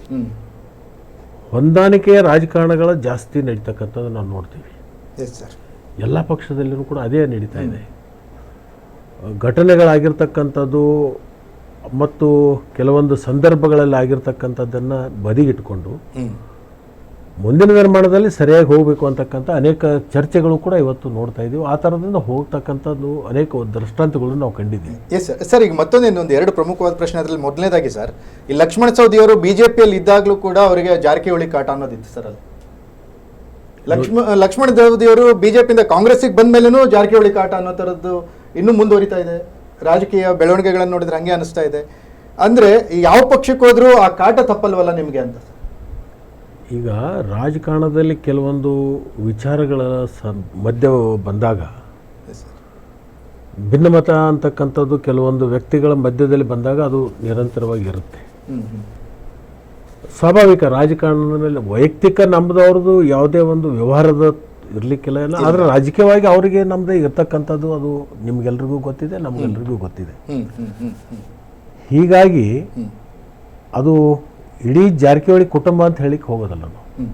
ಹೊಂದಾಣಿಕೆಯ ರಾಜಕಾರಣಗಳ ಜಾಸ್ತಿ ನಡೀತಕ್ಕಂಥದ್ದು ನಾವು ನೋಡ್ತೀವಿ. ಎಲ್ಲ ಪಕ್ಷದಲ್ಲಿಯೂ ಕೂಡ ಅದೇ ನಡೀತಾ ಇದೆ. ಘಟನೆಗಳಾಗಿರ್ತಕ್ಕಂಥದ್ದು ಮತ್ತು ಕೆಲವೊಂದು ಸಂದರ್ಭಗಳಲ್ಲಿ ಆಗಿರ್ತಕ್ಕಂಥದ್ದನ್ನು ಬದಿಗಿಟ್ಕೊಂಡು ಮುಂದಿನ ನಿರ್ಮಾಣದಲ್ಲಿ ಸರಿಯಾಗಿ ಹೋಗಬೇಕು ಅಂತಕ್ಕಂಥ ಅನೇಕ ಚರ್ಚೆಗಳು ಕೂಡ ಇವತ್ತು ನೋಡ್ತಾ ಇದ್ದೀವಿ. ಆ ಥರದಿಂದ ಹೋಗ್ತಕ್ಕಂಥದ್ದು ಅನೇಕ ದೃಷ್ಟಾಂತಗಳನ್ನು ನಾವು ಕಂಡಿದ್ದೀವಿ. ಎಸ್ ಸರ್, ಈಗ ಮತ್ತೊಂದು 2 ಪ್ರಮುಖವಾದ ಪ್ರಶ್ನೆ. ಅದರಲ್ಲಿ ಮೊದಲನೇದಾಗಿ ಸರ್, ಈ ಲಕ್ಷ್ಮಣ ಸವದಿಯವರು ಬಿಜೆಪಿಯಲ್ಲಿ ಇದ್ದಾಗಲೂ ಕೂಡ ಅವರಿಗೆ ಜಾರಕಿಹೊಳಿ ಕಾಟ ಅನ್ನೋದಿತ್ತು ಸರ್. ಅಲ್ಲಿ ಲಕ್ಷ್ಮಣ ಸವದಿಯವರು ಬಿಜೆಪಿಯಿಂದ ಕಾಂಗ್ರೆಸ್ಸಿಗೆ ಬಂದ ಮೇಲೂ ಜಾರಕಿಹೊಳಿ ಕಾಟ ಅನ್ನೋ ಥರದ್ದು ಇನ್ನೂ ಮುಂದುವರಿತಾ ಇದೆ. ರಾಜಕೀಯ ಬೆಳವಣಿಗೆಗಳನ್ನು ನೋಡಿದ್ರೆ ಹಂಗೆ ಅನಿಸ್ತಾ ಇದೆ. ಅಂದರೆ ಯಾವ ಪಕ್ಷಕ್ಕೆ ಹೋದ್ರೂ ಆ ಕಾಟ ತಪ್ಪಲ್ವಲ್ಲ ನಿಮಗೆ ಅಂತ? ಈಗ ರಾಜಕಾರಣದಲ್ಲಿ ಕೆಲವೊಂದು ವಿಚಾರಗಳ ಮಧ್ಯ ಬಂದಾಗ ಭಿನ್ನಮತ ಅಂತಕ್ಕಂಥದ್ದು ಕೆಲವೊಂದು ವ್ಯಕ್ತಿಗಳ ಮಧ್ಯದಲ್ಲಿ ಬಂದಾಗ ಅದು ನಿರಂತರವಾಗಿ ಇರುತ್ತೆ. ಸ್ವಾಭಾವಿಕ ರಾಜಕಾರಣದಲ್ಲಿ ವೈಯಕ್ತಿಕ ನಮ್ಮದವ್ರದ್ದು ಯಾವುದೇ ಒಂದು ವ್ಯವಹಾರದ ಇರಲಿಕ್ಕಿಲ್ಲ ಏನೋ, ಆದರೆ ರಾಜಕೀಯವಾಗಿ ಅವರಿಗೆ ನಮ್ಮದೇ ಇರ್ತಕ್ಕಂಥದ್ದು ಅದು ನಿಮ್ಗೆಲ್ರಿಗೂ ಗೊತ್ತಿದೆ, ನಮಗೆಲ್ರಿಗೂ ಗೊತ್ತಿದೆ. ಹೀಗಾಗಿ ಅದು ಇಡೀ ಜಾರಕಿಹೊಳಿ ಕುಟುಂಬ ಅಂತ ಹೇಳಿಕ್ಕೆ ಹೋಗೋದಲ್ಲ ನಾವು.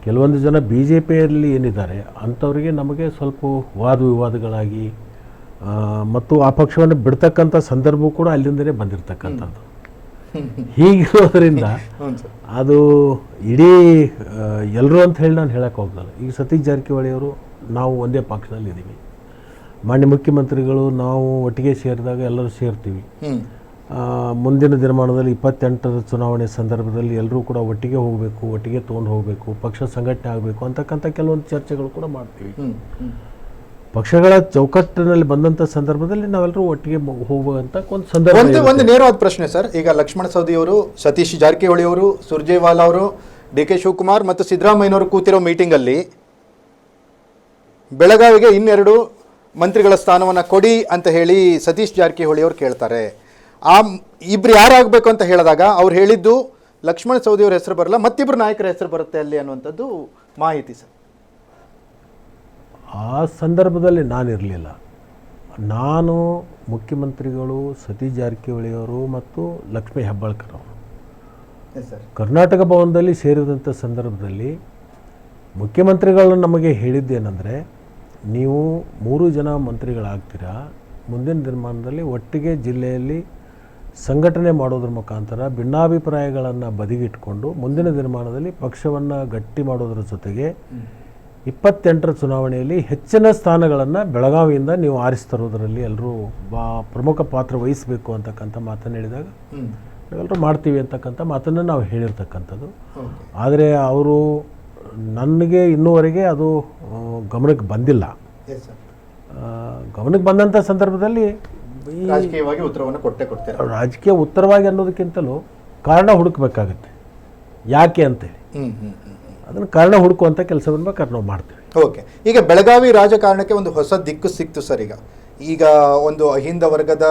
ಕೆಲವೊಂದು ಜನ ಬಿ ಜೆ ಪಿಯಲ್ಲಿ ಏನಿದ್ದಾರೆ ಅಂಥವರಿಗೆ ನಮಗೆ ಸ್ವಲ್ಪ ವಾದ ವಿವಾದಗಳಾಗಿ ಮತ್ತು ಆ ಪಕ್ಷವನ್ನು ಬಿಡ್ತಕ್ಕಂಥ ಸಂದರ್ಭ ಕೂಡ ಅಲ್ಲಿಂದಲೇ ಬಂದಿರತಕ್ಕಂಥದ್ದು. ಹೀಗಿರೋದ್ರಿಂದ ಅದು ಇಡೀ ಎಲ್ಲರೂ ಅಂತ ಹೇಳಿ ನಾನು ಹೇಳಕ್ಕೆ ಹೋಗ್ದಲ್ಲ. ಈಗ ಸತೀಶ್ ಜಾರಕಿಹೊಳಿ ಅವರು ನಾವು ಒಂದೇ ಪಕ್ಷದಲ್ಲಿ ಇದ್ದೀವಿ, ಮಾನ್ಯ ಮುಖ್ಯಮಂತ್ರಿಗಳು ನಾವು ಒಟ್ಟಿಗೆ ಸೇರಿದಾಗ ಎಲ್ಲರೂ ಸೇರ್ತೀವಿ. ಮುಂದಿನ ದಿನಮಾನದಲ್ಲಿ 28ರ ಚುನಾವಣೆ ಸಂದರ್ಭದಲ್ಲಿ ಎಲ್ಲರೂ ಕೂಡ ಒಟ್ಟಿಗೆ ಹೋಗಬೇಕು, ಒಟ್ಟಿಗೆ ತೊಗೊಂಡು ಹೋಗಬೇಕು, ಪಕ್ಷ ಸಂಘಟನೆ ಆಗಬೇಕು ಅಂತಕ್ಕಂಥ ಕೆಲವೊಂದು ಚರ್ಚೆಗಳು ಕೂಡ ಮಾಡ್ತೀವಿ. ಪಕ್ಷಗಳ ಚೌಕಟ್ಟಿನಲ್ಲಿ ಬಂದಂಥ ಸಂದರ್ಭದಲ್ಲಿ ನಾವೆಲ್ಲರೂ ಒಟ್ಟಿಗೆ ಹೋಗುವಂಥ ಒಂದು ಸಂದರ್ಭ. ಒಂದು ನೇರವಾದ ಪ್ರಶ್ನೆ ಸರ್, ಈಗ ಲಕ್ಷ್ಮಣ ಸವದಿ ಅವರು, ಸತೀಶ್ ಜಾರಕಿಹೊಳಿ ಅವರು, ಸುರ್ಜೇವಾಲಾ ಅವರು, ಡಿ ಕೆ ಶಿವಕುಮಾರ್ ಮತ್ತು ಸಿದ್ದರಾಮಯ್ಯನವರು ಕೂತಿರೋ ಮೀಟಿಂಗಲ್ಲಿ ಬೆಳಗಾವಿಗೆ 2 ಮಂತ್ರಿಗಳ ಸ್ಥಾನವನ್ನು ಕೊಡಿ ಅಂತ ಹೇಳಿ ಸತೀಶ್ ಜಾರಕಿಹೊಳಿ ಅವರು ಕೇಳ್ತಾರೆ. ಆ ಇಬ್ರು ಯಾರಾಗಬೇಕು ಅಂತ ಹೇಳಿದಾಗ ಅವ್ರು ಹೇಳಿದ್ದು ಲಕ್ಷ್ಮಣ ಸವದಿ ಅವ್ರ ಹೆಸರು ಬರಲ್ಲ, ಮತ್ತಿಬ್ಬರು ನಾಯಕರ ಹೆಸರು ಬರುತ್ತೆ ಅಲ್ಲಿ ಅನ್ನುವಂಥದ್ದು ಮಾಹಿತಿ ಸರ್. ಆ ಸಂದರ್ಭದಲ್ಲಿ ನಾನಿರಲಿಲ್ಲ. ನಾನು ಮುಖ್ಯಮಂತ್ರಿಗಳು ಸತೀಶ್ ಜಾರಕಿಹೊಳಿಯವರು ಮತ್ತು ಲಕ್ಷ್ಮೀ ಹೆಬ್ಬಾಳ್ಕರ್ ಅವರು ಕರ್ನಾಟಕ ಭವನದಲ್ಲಿ ಸೇರಿದಂಥ ಸಂದರ್ಭದಲ್ಲಿ ಮುಖ್ಯಮಂತ್ರಿಗಳು ನಮಗೆ ಹೇಳಿದ್ದೇನೆಂದರೆ, ನೀವು 3 ಜನ ಮಂತ್ರಿಗಳಾಗ್ತೀರಾ, ಮುಂದಿನ ದಿನಮಾನದಲ್ಲಿ ಒಟ್ಟಿಗೆ ಜಿಲ್ಲೆಯಲ್ಲಿ ಸಂಘಟನೆ ಮಾಡೋದ್ರ ಮುಖಾಂತರ ಭಿನ್ನಾಭಿಪ್ರಾಯಗಳನ್ನು ಬದಿಗಿಟ್ಕೊಂಡು ಮುಂದಿನ ದಿನಮಾನದಲ್ಲಿ ಪಕ್ಷವನ್ನು ಗಟ್ಟಿ ಮಾಡೋದ್ರ ಜೊತೆಗೆ 28ರ ಚುನಾವಣೆಯಲ್ಲಿ ಹೆಚ್ಚಿನ ಸ್ಥಾನಗಳನ್ನು ಬೆಳಗಾವಿಯಿಂದ ನೀವು ಆರಿಸ್ತರೋದರಲ್ಲಿ ಎಲ್ಲರೂ ಪ್ರಮುಖ ಪಾತ್ರ ವಹಿಸಬೇಕು ಅಂತಕ್ಕಂಥ ಮಾತನ್ನು ಹೇಳಿದಾಗ ನಾವೆಲ್ಲರೂ ಮಾಡ್ತೀವಿ ಅಂತಕ್ಕಂಥ ಮಾತನ್ನು ನಾವು ಹೇಳಿರ್ತಕ್ಕಂಥದ್ದು. ಆದರೆ ಅವರು ನನಗೆ ಇನ್ನೂವರೆಗೆ ಅದು ಗಮನಕ್ಕೆ ಬಂದಿಲ್ಲ. ಗಮನಕ್ಕೆ ಬಂದಂಥ ಸಂದರ್ಭದಲ್ಲಿ ರಾಜಕೀಯವಾಗಿ ಉತ್ತರವನ್ನು ಕೊಡ್ತಾರೆ. ರಾಜಕೀಯ ಉತ್ತರವಾಗಿ ಅನ್ನೋದಕ್ಕಿಂತಲೂ ಕಾರಣ ಹುಡುಕಬೇಕಾಗತ್ತೆ, ಯಾಕೆ ಅಂತೇಳಿ ಅದನ್ನು ಕಾರಣ ಹುಡುಕುವಂಥ ಕೆಲಸವನ್ನು ಬೇಕಾದ್ರೆ ನಾವು ಮಾಡ್ತೀವಿ. ಓಕೆ, ಈಗ ಬೆಳಗಾವಿ ರಾಜಕಾರಣಕ್ಕೆ ಒಂದು ಹೊಸ ದಿಕ್ಕು ಸಿಕ್ತು ಸರ್. ಈಗ ಒಂದು ಅಹಿಂದ ವರ್ಗದ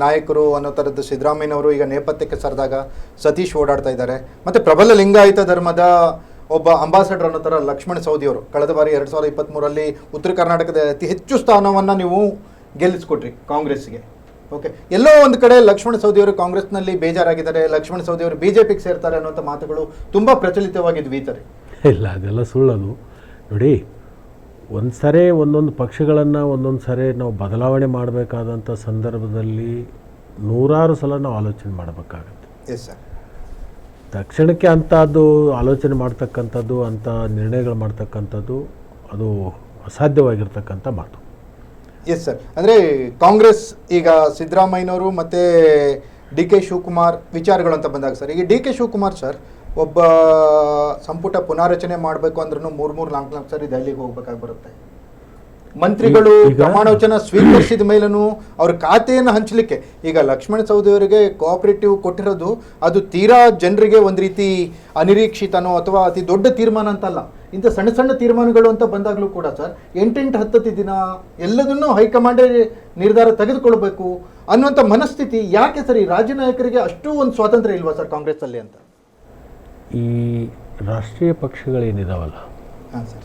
ನಾಯಕರು ಅನ್ನೋ ಥರದ್ದು ಸಿದ್ದರಾಮಯ್ಯನವರು ಈಗ ನೇಪಥ್ಯಕ್ಕೆ ಸರಿದಾಗ ಸತೀಶ್ ಓಡಾಡ್ತಾ ಇದ್ದಾರೆ, ಮತ್ತು ಪ್ರಬಲ ಲಿಂಗಾಯತ ಧರ್ಮದ ಒಬ್ಬ ಅಂಬಾಸಡರ್ ಅನ್ನೋ ಥರ ಲಕ್ಷ್ಮಣ ಸವದಿಯವರು ಕಳೆದ ಬಾರಿ 2023ರಲ್ಲಿ ಉತ್ತರ ಕರ್ನಾಟಕದ ಅತಿ ಹೆಚ್ಚು ಸ್ಥಾನವನ್ನು ನೀವು ಗೆಲ್ಲಿಸ್ಕೊಟ್ರಿ ಕಾಂಗ್ರೆಸ್ಗೆ. ಓಕೆ, ಎಲ್ಲೋ ಒಂದು ಕಡೆ ಲಕ್ಷ್ಮಣ ಸವದಿಯವರು ಕಾಂಗ್ರೆಸ್ನಲ್ಲಿ ಬೇಜಾರಾಗಿದ್ದಾರೆ, ಲಕ್ಷ್ಮಣ ಸವದಿಯವರು BJPಗೆ ಸೇರ್ತಾರೆ ಅನ್ನೋಂಥ ಮಾತುಗಳು ತುಂಬ ಪ್ರಚಲಿತವಾಗಿದ್ವು ಈ ಥರ. ಇಲ್ಲ, ಅದೆಲ್ಲ ಸುಳ್ಳದು. ನೋಡಿ, ಒಂದು ಸರಿ ಒಂದೊಂದು ಪಕ್ಷಗಳನ್ನು ಒಂದೊಂದು ಸರಿ ನಾವು ಬದಲಾವಣೆ ಮಾಡಬೇಕಾದಂಥ ಸಂದರ್ಭದಲ್ಲಿ 100 ಸಲ ನಾವು ಆಲೋಚನೆ ಮಾಡಬೇಕಾಗತ್ತೆ. Yes sir. ತಕ್ಷಣಕ್ಕೆ ಅಂಥದ್ದು ಆಲೋಚನೆ ಮಾಡ್ತಕ್ಕಂಥದ್ದು, ಅಂಥ ನಿರ್ಣಯಗಳು ಮಾಡ್ತಕ್ಕಂಥದ್ದು ಅದು ಅಸಾಧ್ಯವಾಗಿರ್ತಕ್ಕಂಥ ಮಾತು. Yes sir. ಅಂದರೆ ಕಾಂಗ್ರೆಸ್ ಈಗ ಸಿದ್ದರಾಮಯ್ಯನವರು ಮತ್ತು ಡಿ ಕೆ ಶಿವಕುಮಾರ್ ವಿಚಾರಗಳು ಅಂತ ಬಂದಾಗ ಸರ್, ಈಗ ಡಿ ಕೆ ಶಿವಕುಮಾರ್ ಸರ್ ಒಬ್ಬ ಸಂಪುಟ ಪುನಾರಚನೆ ಮಾಡಬೇಕು ಅಂದ್ರೂ 3-4 ಸರಿ ದೆಹಲಿಗೆ ಹೋಗ್ಬೇಕಾಗಿ ಬರುತ್ತೆ. ಮಂತ್ರಿಗಳು ಪ್ರಮಾಣವಚನ ಸ್ವೀಕರಿಸಿದ ಮೇಲೂ ಅವ್ರ ಖಾತೆಯನ್ನು ಹಂಚಲಿಕ್ಕೆ ಈಗ ಲಕ್ಷ್ಮಣ ಸವದಿಯವರಿಗೆ ಕೋಆಪರೇಟಿವ್ ಕೊಟ್ಟಿರೋದು ಅದು ತೀರಾ ಜನರಿಗೆ ಒಂದು ರೀತಿ ಅನಿರೀಕ್ಷಿತನೋ ಅಥವಾ ಅತಿ ದೊಡ್ಡ ತೀರ್ಮಾನ ಅಂತಲ್ಲ. ಇಂಥ ಸಣ್ಣ ಸಣ್ಣ ತೀರ್ಮಾನಗಳು ಅಂತ ಬಂದಾಗಲೂ ಕೂಡ ಸರ್ 8-10 ದಿನ ಎಲ್ಲದನ್ನೂ ಹೈಕಮಾಂಡೇ ನಿರ್ಧಾರ ತೆಗೆದುಕೊಳ್ಬೇಕು ಅನ್ನುವಂಥ ಮನಸ್ಥಿತಿ ಯಾಕೆ ಸರ್? ಈ ರಾಜ್ಯ ನಾಯಕರಿಗೆ ಅಷ್ಟು ಒಂದು ಸ್ವಾತಂತ್ರ್ಯ ಇಲ್ವಾ ಸರ್ ಕಾಂಗ್ರೆಸ್ಸಲ್ಲಿ ಅಂತ? ಈ ರಾಷ್ಟ್ರೀಯ ಪಕ್ಷಗಳೇನಿದಾವಲ್ಲ,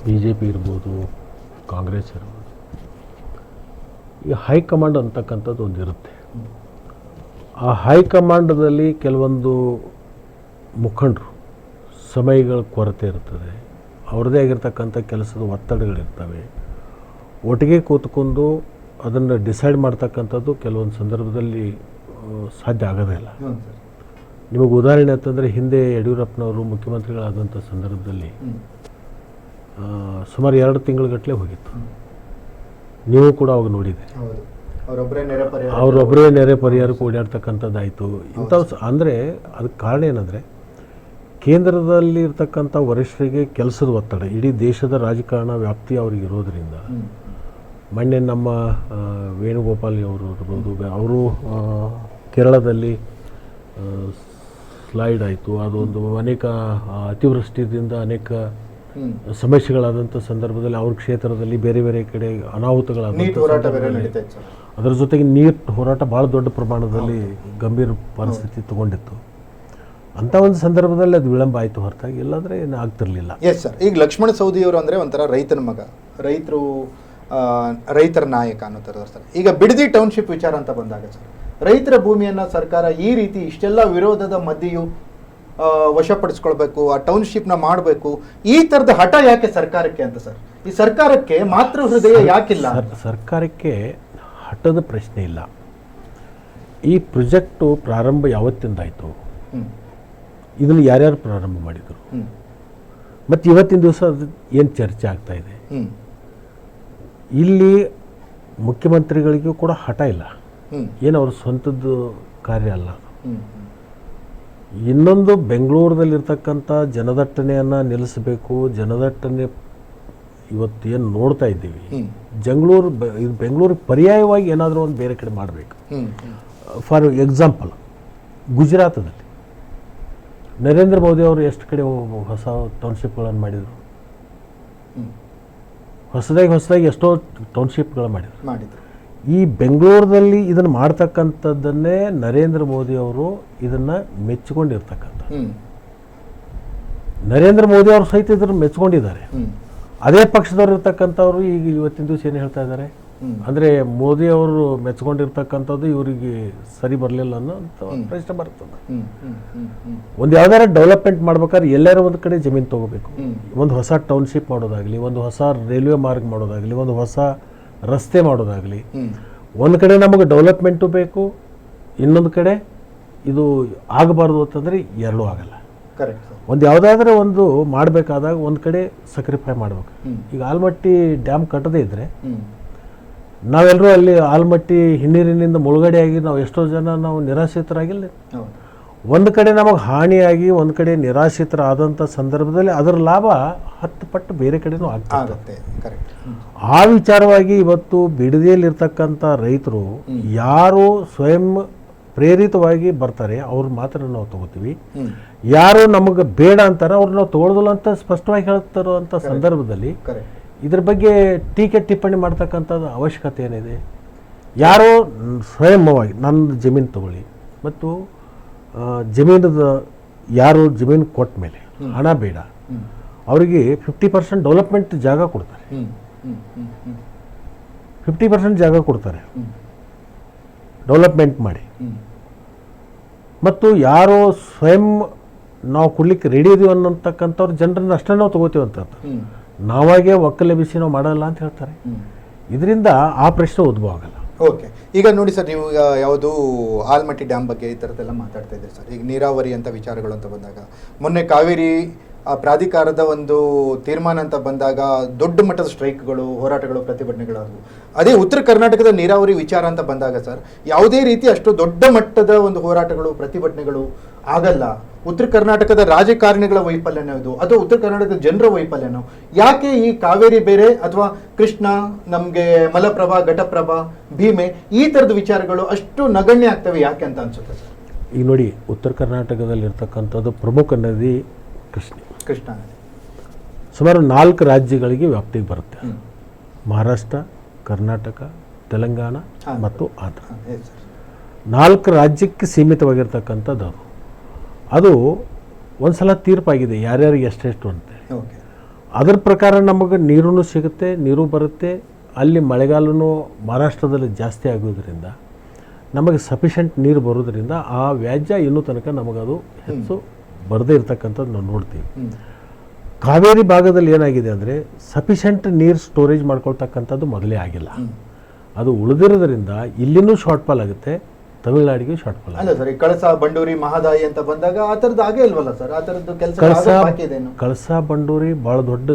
BJP ಇರ್ಬೋದು, ಕಾಂಗ್ರೆಸ್ ಇರ್ಬೋದು, ಈ ಹೈಕಮಾಂಡ್ ಅಂತಕ್ಕಂಥದ್ದು ಒಂದು ಇರುತ್ತೆ. ಆ ಹೈಕಮಾಂಡದಲ್ಲಿ ಕೆಲವೊಂದು ಮುಖಂಡರು ಸಮಯಗಳ ಕೊರತೆ ಇರ್ತದೆ, ಅವ್ರದ್ದೇ ಆಗಿರ್ತಕ್ಕಂಥ ಕೆಲಸದ ಒತ್ತಡಗಳಿರ್ತವೆ. ಒಟ್ಟಿಗೆ ಕೂತ್ಕೊಂಡು ಅದನ್ನು ಡಿಸೈಡ್ ಮಾಡ್ತಕ್ಕಂಥದ್ದು ಕೆಲವೊಂದು ಸಂದರ್ಭದಲ್ಲಿ ಸಾಧ್ಯ ಆಗೋದೇ ಇಲ್ಲ. ನಿಮಗೆ ಉದಾಹರಣೆ ಅಂತಂದರೆ, ಹಿಂದೆ ಯಡಿಯೂರಪ್ಪನವರು ಮುಖ್ಯಮಂತ್ರಿಗಳಾದಂಥ ಸಂದರ್ಭದಲ್ಲಿ ಸುಮಾರು 2 ತಿಂಗಳುಗಟ್ಟಲೆ ಹೋಗಿತ್ತು. ನೀವು ಕೂಡ ಅವಾಗ ನೋಡಿದೆ, ಅವರೊಬ್ಬರೇ ನೆರೆ ಪರಿಹಾರಕ್ಕೆ ಓಡಾಡ್ತಕ್ಕಂಥದ್ದಾಯಿತು. ಇಂಥವು ಅಂದರೆ ಅದಕ್ಕೆ ಕಾರಣ ಏನಂದರೆ, ಕೇಂದ್ರದಲ್ಲಿ ಇರ್ತಕ್ಕಂಥ ವರಿಷ್ಠರಿಗೆ ಕೆಲಸದ ಒತ್ತಡ, ಇಡೀ ದೇಶದ ರಾಜಕಾರಣ ವ್ಯಾಪ್ತಿ ಅವ್ರಿಗೆ ಇರೋದರಿಂದ. ಮೊನ್ನೆ ನಮ್ಮ ವೇಣುಗೋಪಾಲ್ ಅವರು ಇರ್ಬೋದು, ಅವರು ಕೇರಳದಲ್ಲಿ ಫ್ಲೈಡ್ ಆಯಿತು, ಅದೊಂದು ಅನೇಕ ಅತಿವೃಷ್ಟಿಯಿಂದ ಅನೇಕ ಸಮಸ್ಯೆಗಳಾದಂಥ ಸಂದರ್ಭದಲ್ಲಿ ಅವ್ರ ಕ್ಷೇತ್ರದಲ್ಲಿ ಬೇರೆ ಬೇರೆ ಕಡೆ ಅನಾಹುತಗಳಾದಂಥ ಅದರ ಜೊತೆಗೆ ನೀರು ಹೋರಾಟ ಭಾಳ ದೊಡ್ಡ ಪ್ರಮಾಣದಲ್ಲಿ ಗಂಭೀರ ಪರಿಸ್ಥಿತಿ ತಗೊಂಡಿತ್ತು. ಅಂಥ ಒಂದು ಸಂದರ್ಭದಲ್ಲಿ ಅದು ವಿಳಂಬ ಆಯಿತು ಹೊರತಾಗಿ, ಇಲ್ಲಾಂದರೆ ಏನು ಆಗ್ತಿರ್ಲಿಲ್ಲ. Yes sir. ಈಗ ಲಕ್ಷ್ಮಣ ಸವದಿಯವರು ಅಂದರೆ ಒಂಥರ ರೈತನ ಮಗ, ರೈತರ ನಾಯಕ ಅನ್ನೋ ಥರದ ಸರ್. ಈಗ ಬಿಡದಿ ಟೌನ್ಶಿಪ್ ವಿಚಾರ ಅಂತ ಬಂದಾಗ ಸರ್, ರೈತರ ಭೂಮಿಯನ್ನು ಸರ್ಕಾರ ಈ ರೀತಿ ಇಷ್ಟೆಲ್ಲ ವಿರೋಧದ ಮಧ್ಯೆಯೂ ವಶಪಡಿಸ್ಕೊಳ್ಬೇಕು, ಆ ಟೌನ್ಶಿಪ್ನ ಮಾಡಬೇಕು, ಈ ಥರದ ಹಠ ಯಾಕೆ ಸರ್ಕಾರಕ್ಕೆ ಅಂತ ಸರ್? ಈ ಸರ್ಕಾರಕ್ಕೆ ಮಾತೃ ಹೃದಯ ಯಾಕಿಲ್ಲ? ಸರ್ಕಾರಕ್ಕೆ ಹಠದ ಪ್ರಶ್ನೆ ಇಲ್ಲ. ಈ ಪ್ರಾಜೆಕ್ಟು ಪ್ರಾರಂಭ ಯಾವತ್ತಿಂದಾಯಿತು, ಇದನ್ನು ಯಾರ್ಯಾರು ಪ್ರಾರಂಭ ಮಾಡಿದರು, ಮತ್ತು ಇವತ್ತಿನ ದಿವಸ ಅದು ಏನು ಚರ್ಚೆ ಆಗ್ತಾ ಇದೆ. ಇಲ್ಲಿ ಮುಖ್ಯಮಂತ್ರಿಗಳಿಗೂ ಕೂಡ ಹಠ ಇಲ್ಲ, ಏನು ಅವ್ರ ಸ್ವಂತದ್ದು ಕಾರ್ಯ ಅಲ್ಲ. ಇನ್ನೊಂದು ಬೆಂಗಳೂರದಲ್ಲಿರ್ತಕ್ಕಂಥ ಜನದಟ್ಟಣೆಯನ್ನು ನಿಲ್ಲಿಸಬೇಕು. ಜನದಟ್ಟಣೆ ಇವತ್ತು ಏನು ನೋಡ್ತಾ ಇದ್ದೀವಿ, ಬೆಂಗಳೂರಿಗೆ ಪರ್ಯಾಯವಾಗಿ ಏನಾದರೂ ಒಂದು ಬೇರೆ ಕಡೆ ಮಾಡಬೇಕು. ಫಾರ್ ಎಕ್ಸಾಂಪಲ್, ಗುಜರಾತದಲ್ಲಿ ನರೇಂದ್ರ ಮೋದಿ ಅವರು ಎಷ್ಟು ಕಡೆ ಹೊಸ ಟೌನ್ಶಿಪ್ಗಳನ್ನು ಮಾಡಿದರು, ಹೊಸದಾಗಿ ಎಷ್ಟೋ ಟೌನ್ಶಿಪ್ಗಳು ಮಾಡಿದರು. ಈ ಬೆಂಗಳೂರಲ್ಲಿ ಇದನ್ನು ಮಾಡ್ತಕ್ಕಂಥದ್ದನ್ನೇ ನರೇಂದ್ರ ಮೋದಿ ಅವರು ಇದನ್ನು ಮೆಚ್ಚಿಕೊಂಡಿರ್ತಕ್ಕಂಥ, ನರೇಂದ್ರ ಮೋದಿ ಅವರು ಸಹಿತ ಇದನ್ನು ಮೆಚ್ಚಿಕೊಂಡಿದ್ದಾರೆ. ಅದೇ ಪಕ್ಷದವ್ರು ಇರ್ತಕ್ಕಂಥವ್ರು ಈಗ ಇವತ್ತಿನ ದಿವಸ ಏನು ಹೇಳ್ತಾ ಇದ್ದಾರೆ ಅಂದರೆ, ಮೋದಿ ಅವರು ಮೆಚ್ಕೊಂಡಿರ್ತಕ್ಕಂಥದ್ದು ಇವರಿಗೆ ಸರಿ ಬರಲಿಲ್ಲ ಅನ್ನೋ ಪ್ರಶ್ನೆ ಬರ್ತದೆ. ಒಂದು ಯಾವ್ದಾರ ಡೆವಲಪ್ಮೆಂಟ್ ಮಾಡ್ಬೇಕಾದ್ರೆ ಎಲ್ಲಾರು ಒಂದು ಕಡೆ ಜಮೀನು ತಗೋಬೇಕು. ಒಂದು ಹೊಸ ಟೌನ್ಶಿಪ್ ಮಾಡೋದಾಗಲಿ, ಒಂದು ಹೊಸ ರೈಲ್ವೆ ಮಾರ್ಗ ಮಾಡೋದಾಗಲಿ, ಒಂದು ಹೊಸ ರಸ್ತೆ ಮಾಡೋದಾಗಲಿ, ಒಂದು ಕಡೆ ನಮಗೆ ಡೆವಲಪ್ಮೆಂಟು ಬೇಕು, ಇನ್ನೊಂದು ಕಡೆ ಇದು ಆಗಬಾರ್ದು ಅಂತಂದರೆ ಎರಡೂ ಆಗಲ್ಲ. ಒಂದು ಯಾವುದಾದ್ರೂ ಒಂದು ಮಾಡಬೇಕಾದಾಗ ಒಂದು ಕಡೆ ಸಕ್ರಿಫೈ ಮಾಡಬೇಕು. ಈಗ ಆಲ್ಮಟ್ಟಿ ಡ್ಯಾಮ್ ಕಟ್ಟದೇ ಇದ್ದರೆ ನಾವೆಲ್ಲರೂ ಅಲ್ಲಿ ಆಲ್ಮಟ್ಟಿ ಹಿನ್ನೀರಿನಿಂದ ಮುಳುಗಡೆಯಾಗಿ ನಾವು ಎಷ್ಟೋ ಜನ ನಾವು ನಿರಾಶ್ರಿತರಾಗಿಲ್ಲ. ಒಂದು ಕಡೆ ನಮಗೆ ಹಾನಿಯಾಗಿ ಒಂದು ಕಡೆ ನಿರಾಶ್ರಿತರಾದಂಥ ಸಂದರ್ಭದಲ್ಲಿ ಅದರ ಲಾಭ 10 ಪಟ್ಟು ಬೇರೆ ಕಡೆನೂ ಆಗ್ತದೆ. ಆ ವಿಚಾರವಾಗಿ ಇವತ್ತು ಬಿಡದಿಯಲ್ಲಿರ್ತಕ್ಕಂಥ ರೈತರು ಯಾರು ಸ್ವಯಂ ಪ್ರೇರಿತವಾಗಿ ಬರ್ತಾರೆ ಅವ್ರ ಮಾತ್ರ ನಾವು ತಗೋತೀವಿ, ಯಾರು ನಮಗೆ ಬೇಡ ಅಂತಾರೆ ಅವ್ರು ನಾವು ತಗೊಳ್ಳೋದಿಲ್ಲ ಅಂತ ಸ್ಪಷ್ಟವಾಗಿ ಹೇಳ್ತಾರೋ ಅಂಥ ಸಂದರ್ಭದಲ್ಲಿ ಇದ್ರ ಬಗ್ಗೆ ಟೀಕೆ ಟಿಪ್ಪಣಿ ಮಾಡ್ತಕ್ಕಂಥದ್ದು ಅವಶ್ಯಕತೆ ಏನಿದೆ? ಯಾರೋ ಸ್ವಯಂವಾಗಿ ನನ್ನ ಜಮೀನು ತಗೊಳ್ಳಿ, ಮತ್ತು ಜಮೀನದ ಯಾರು ಜಮೀನು ಕೊಟ್ಟ ಮೇಲೆ ಹಣ ಬೇಡ, ಅವರಿಗೆ 50% ಡೆವಲಪ್ಮೆಂಟ್ ಜಾಗ ಕೊಡ್ತಾರೆ, 50% ಜಾಗ ಕೊಡ್ತಾರೆ ಡೆವಲಪ್ಮೆಂಟ್ ಮಾಡಿ. ಮತ್ತು ಯಾರೋ ಸ್ವಯಂ ನಾವು ಕೊಡ್ಲಿಕ್ಕೆ ರೆಡಿ ಇದೀವಿ ಅನ್ನತಕ್ಕಂಥವ್ರು ಜನರನ್ನ ಅಷ್ಟೇ ನಾವು ತಗೋತೀವಿ ಅಂತ ನಾವಾಗೇ ಒಕ್ಕಲೆಬ್ಬಿಸಿ ನಾವು ಮಾಡಲ್ಲ ಅಂತ ಹೇಳ್ತಾರೆ. ಇದರಿಂದ ಆ ಪ್ರಶ್ನೆ ಉದ್ಭವ ಆಗಲ್ಲ. ಓಕೆ, ಈಗ ನೋಡಿ ಸರ್, ನೀವು ಯಾವುದು ಆಲ್ಮಟ್ಟಿ ಡ್ಯಾಮ್ ಬಗ್ಗೆ ಈ ಥರದ್ದೆಲ್ಲ ಮಾತಾಡ್ತಾ ಇದ್ದೀರಿ ಸರ್. ಈಗ ನೀರಾವರಿ ಅಂತ ವಿಚಾರಗಳು ಅಂತ ಬಂದಾಗ, ಮೊನ್ನೆ ಕಾವೇರಿ ಪ್ರಾಧಿಕಾರದ ಒಂದು ತೀರ್ಮಾನ ಅಂತ ಬಂದಾಗ ದೊಡ್ಡ ಮಟ್ಟದ ಸ್ಟ್ರೈಕ್ಗಳು, ಹೋರಾಟಗಳು, ಪ್ರತಿಭಟನೆಗಳಾದವು. ಅದೇ ಉತ್ತರ ಕರ್ನಾಟಕದ ನೀರಾವರಿ ವಿಚಾರ ಅಂತ ಬಂದಾಗ ಸರ್, ಯಾವುದೇ ರೀತಿ ಅಷ್ಟು ದೊಡ್ಡ ಮಟ್ಟದ ಒಂದು ಹೋರಾಟಗಳು, ಪ್ರತಿಭಟನೆಗಳು ಆಗಲ್ಲ. ಉತ್ತರ ಕರ್ನಾಟಕದ ರಾಜಕಾರಣಿಗಳ ವೈಫಲ್ಯನೋ ಇದು, ಅದು ಉತ್ತರ ಕರ್ನಾಟಕದ ಜನರ ವೈಫಲ್ಯನೋ? ಯಾಕೆ ಈ ಕಾವೇರಿ ಬೇರೆ ಅಥವಾ ಕೃಷ್ಣ, ನಮಗೆ ಮಲಪ್ರಭಾ, ಘಟಪ್ರಭಾ, ಭೀಮೆ, ಈ ಥರದ ವಿಚಾರಗಳು ಅಷ್ಟು ನಗಣ್ಯ ಆಗ್ತವೆ ಯಾಕೆ ಅಂತ ಅನ್ಸುತ್ತೆ ಸರ್? ಈಗ ನೋಡಿ, ಉತ್ತರ ಕರ್ನಾಟಕದಲ್ಲಿರ್ತಕ್ಕಂಥದ್ದು ಪ್ರಮುಖ ನದಿ ಕೃಷ್ಣ ನದಿ. ಸುಮಾರು 4 ರಾಜ್ಯಗಳಿಗೆ ವ್ಯಾಪ್ತಿಗೆ ಬರುತ್ತೆ. ಮಹಾರಾಷ್ಟ್ರ, ಕರ್ನಾಟಕ, ತೆಲಂಗಾಣ ಮತ್ತು ಆಂಧ್ರ. 4 ರಾಜ್ಯಕ್ಕೆ ಸೀಮಿತವಾಗಿರ್ತಕ್ಕಂಥದ್ದು ಅದು ಒಂದು ಸಲ ತೀರ್ಪಾಗಿದೆ ಯಾರ್ಯಾರಿಗೆ ಎಷ್ಟೆಷ್ಟು ಅಂತೇಳಿ. ಅದರ ಪ್ರಕಾರ ನಮಗೆ ನೀರೂ ಸಿಗುತ್ತೆ, ನೀರು ಬರುತ್ತೆ. ಅಲ್ಲಿ ಮಳೆಗಾಲನೂ ಮಹಾರಾಷ್ಟ್ರದಲ್ಲಿ ಜಾಸ್ತಿ ಆಗೋದ್ರಿಂದ ನಮಗೆ ಸಫಿಷಿಯೆಂಟ್ ನೀರು ಬರೋದ್ರಿಂದ ಆ ವ್ಯಾಜ್ಯ ಇನ್ನೂ ತನಕ ನಮಗದು ಹೆಚ್ಚು ಬರದೇ ಇರ್ತಕ್ಕಂಥದ್ದು ನಾವು ನೋಡ್ತೀವಿ. ಕಾವೇರಿ ಭಾಗದಲ್ಲಿ ಏನಾಗಿದೆ ಅಂದರೆ ಸಫಿಷಿಯೆಂಟ್ ನೀರು ಸ್ಟೋರೇಜ್ ಮಾಡ್ಕೊಳ್ತಕ್ಕಂಥದ್ದು ಮೊದಲೇ ಆಗಿಲ್ಲ. ಅದು ಉಳಿದಿರೋದ್ರಿಂದ ಇಲ್ಲಿನೂ ಶಾರ್ಟ್ ಫಾಲ್ ಆಗುತ್ತೆ, ತಮಿಳುನಾಡಿಗೆ ಶಾರ್ಟ್ ಫಾಲ್ ಅಲ್ಲ ಸರ್. ಕಳಸಾ ಬಂಡೂರಿ ಮಹದಾಯಿ ಅಂತ ಬಂದಾಗ ಆ ಥರದ್ದು ಆಗೇ ಇಲ್ವಲ್ಲ ಸರ್? ಆ ಥರದ್ದು ಕೆಲಸ ಕಳಸಾ ಬಂಡೂರಿ ಭಾಳ ದೊಡ್ಡ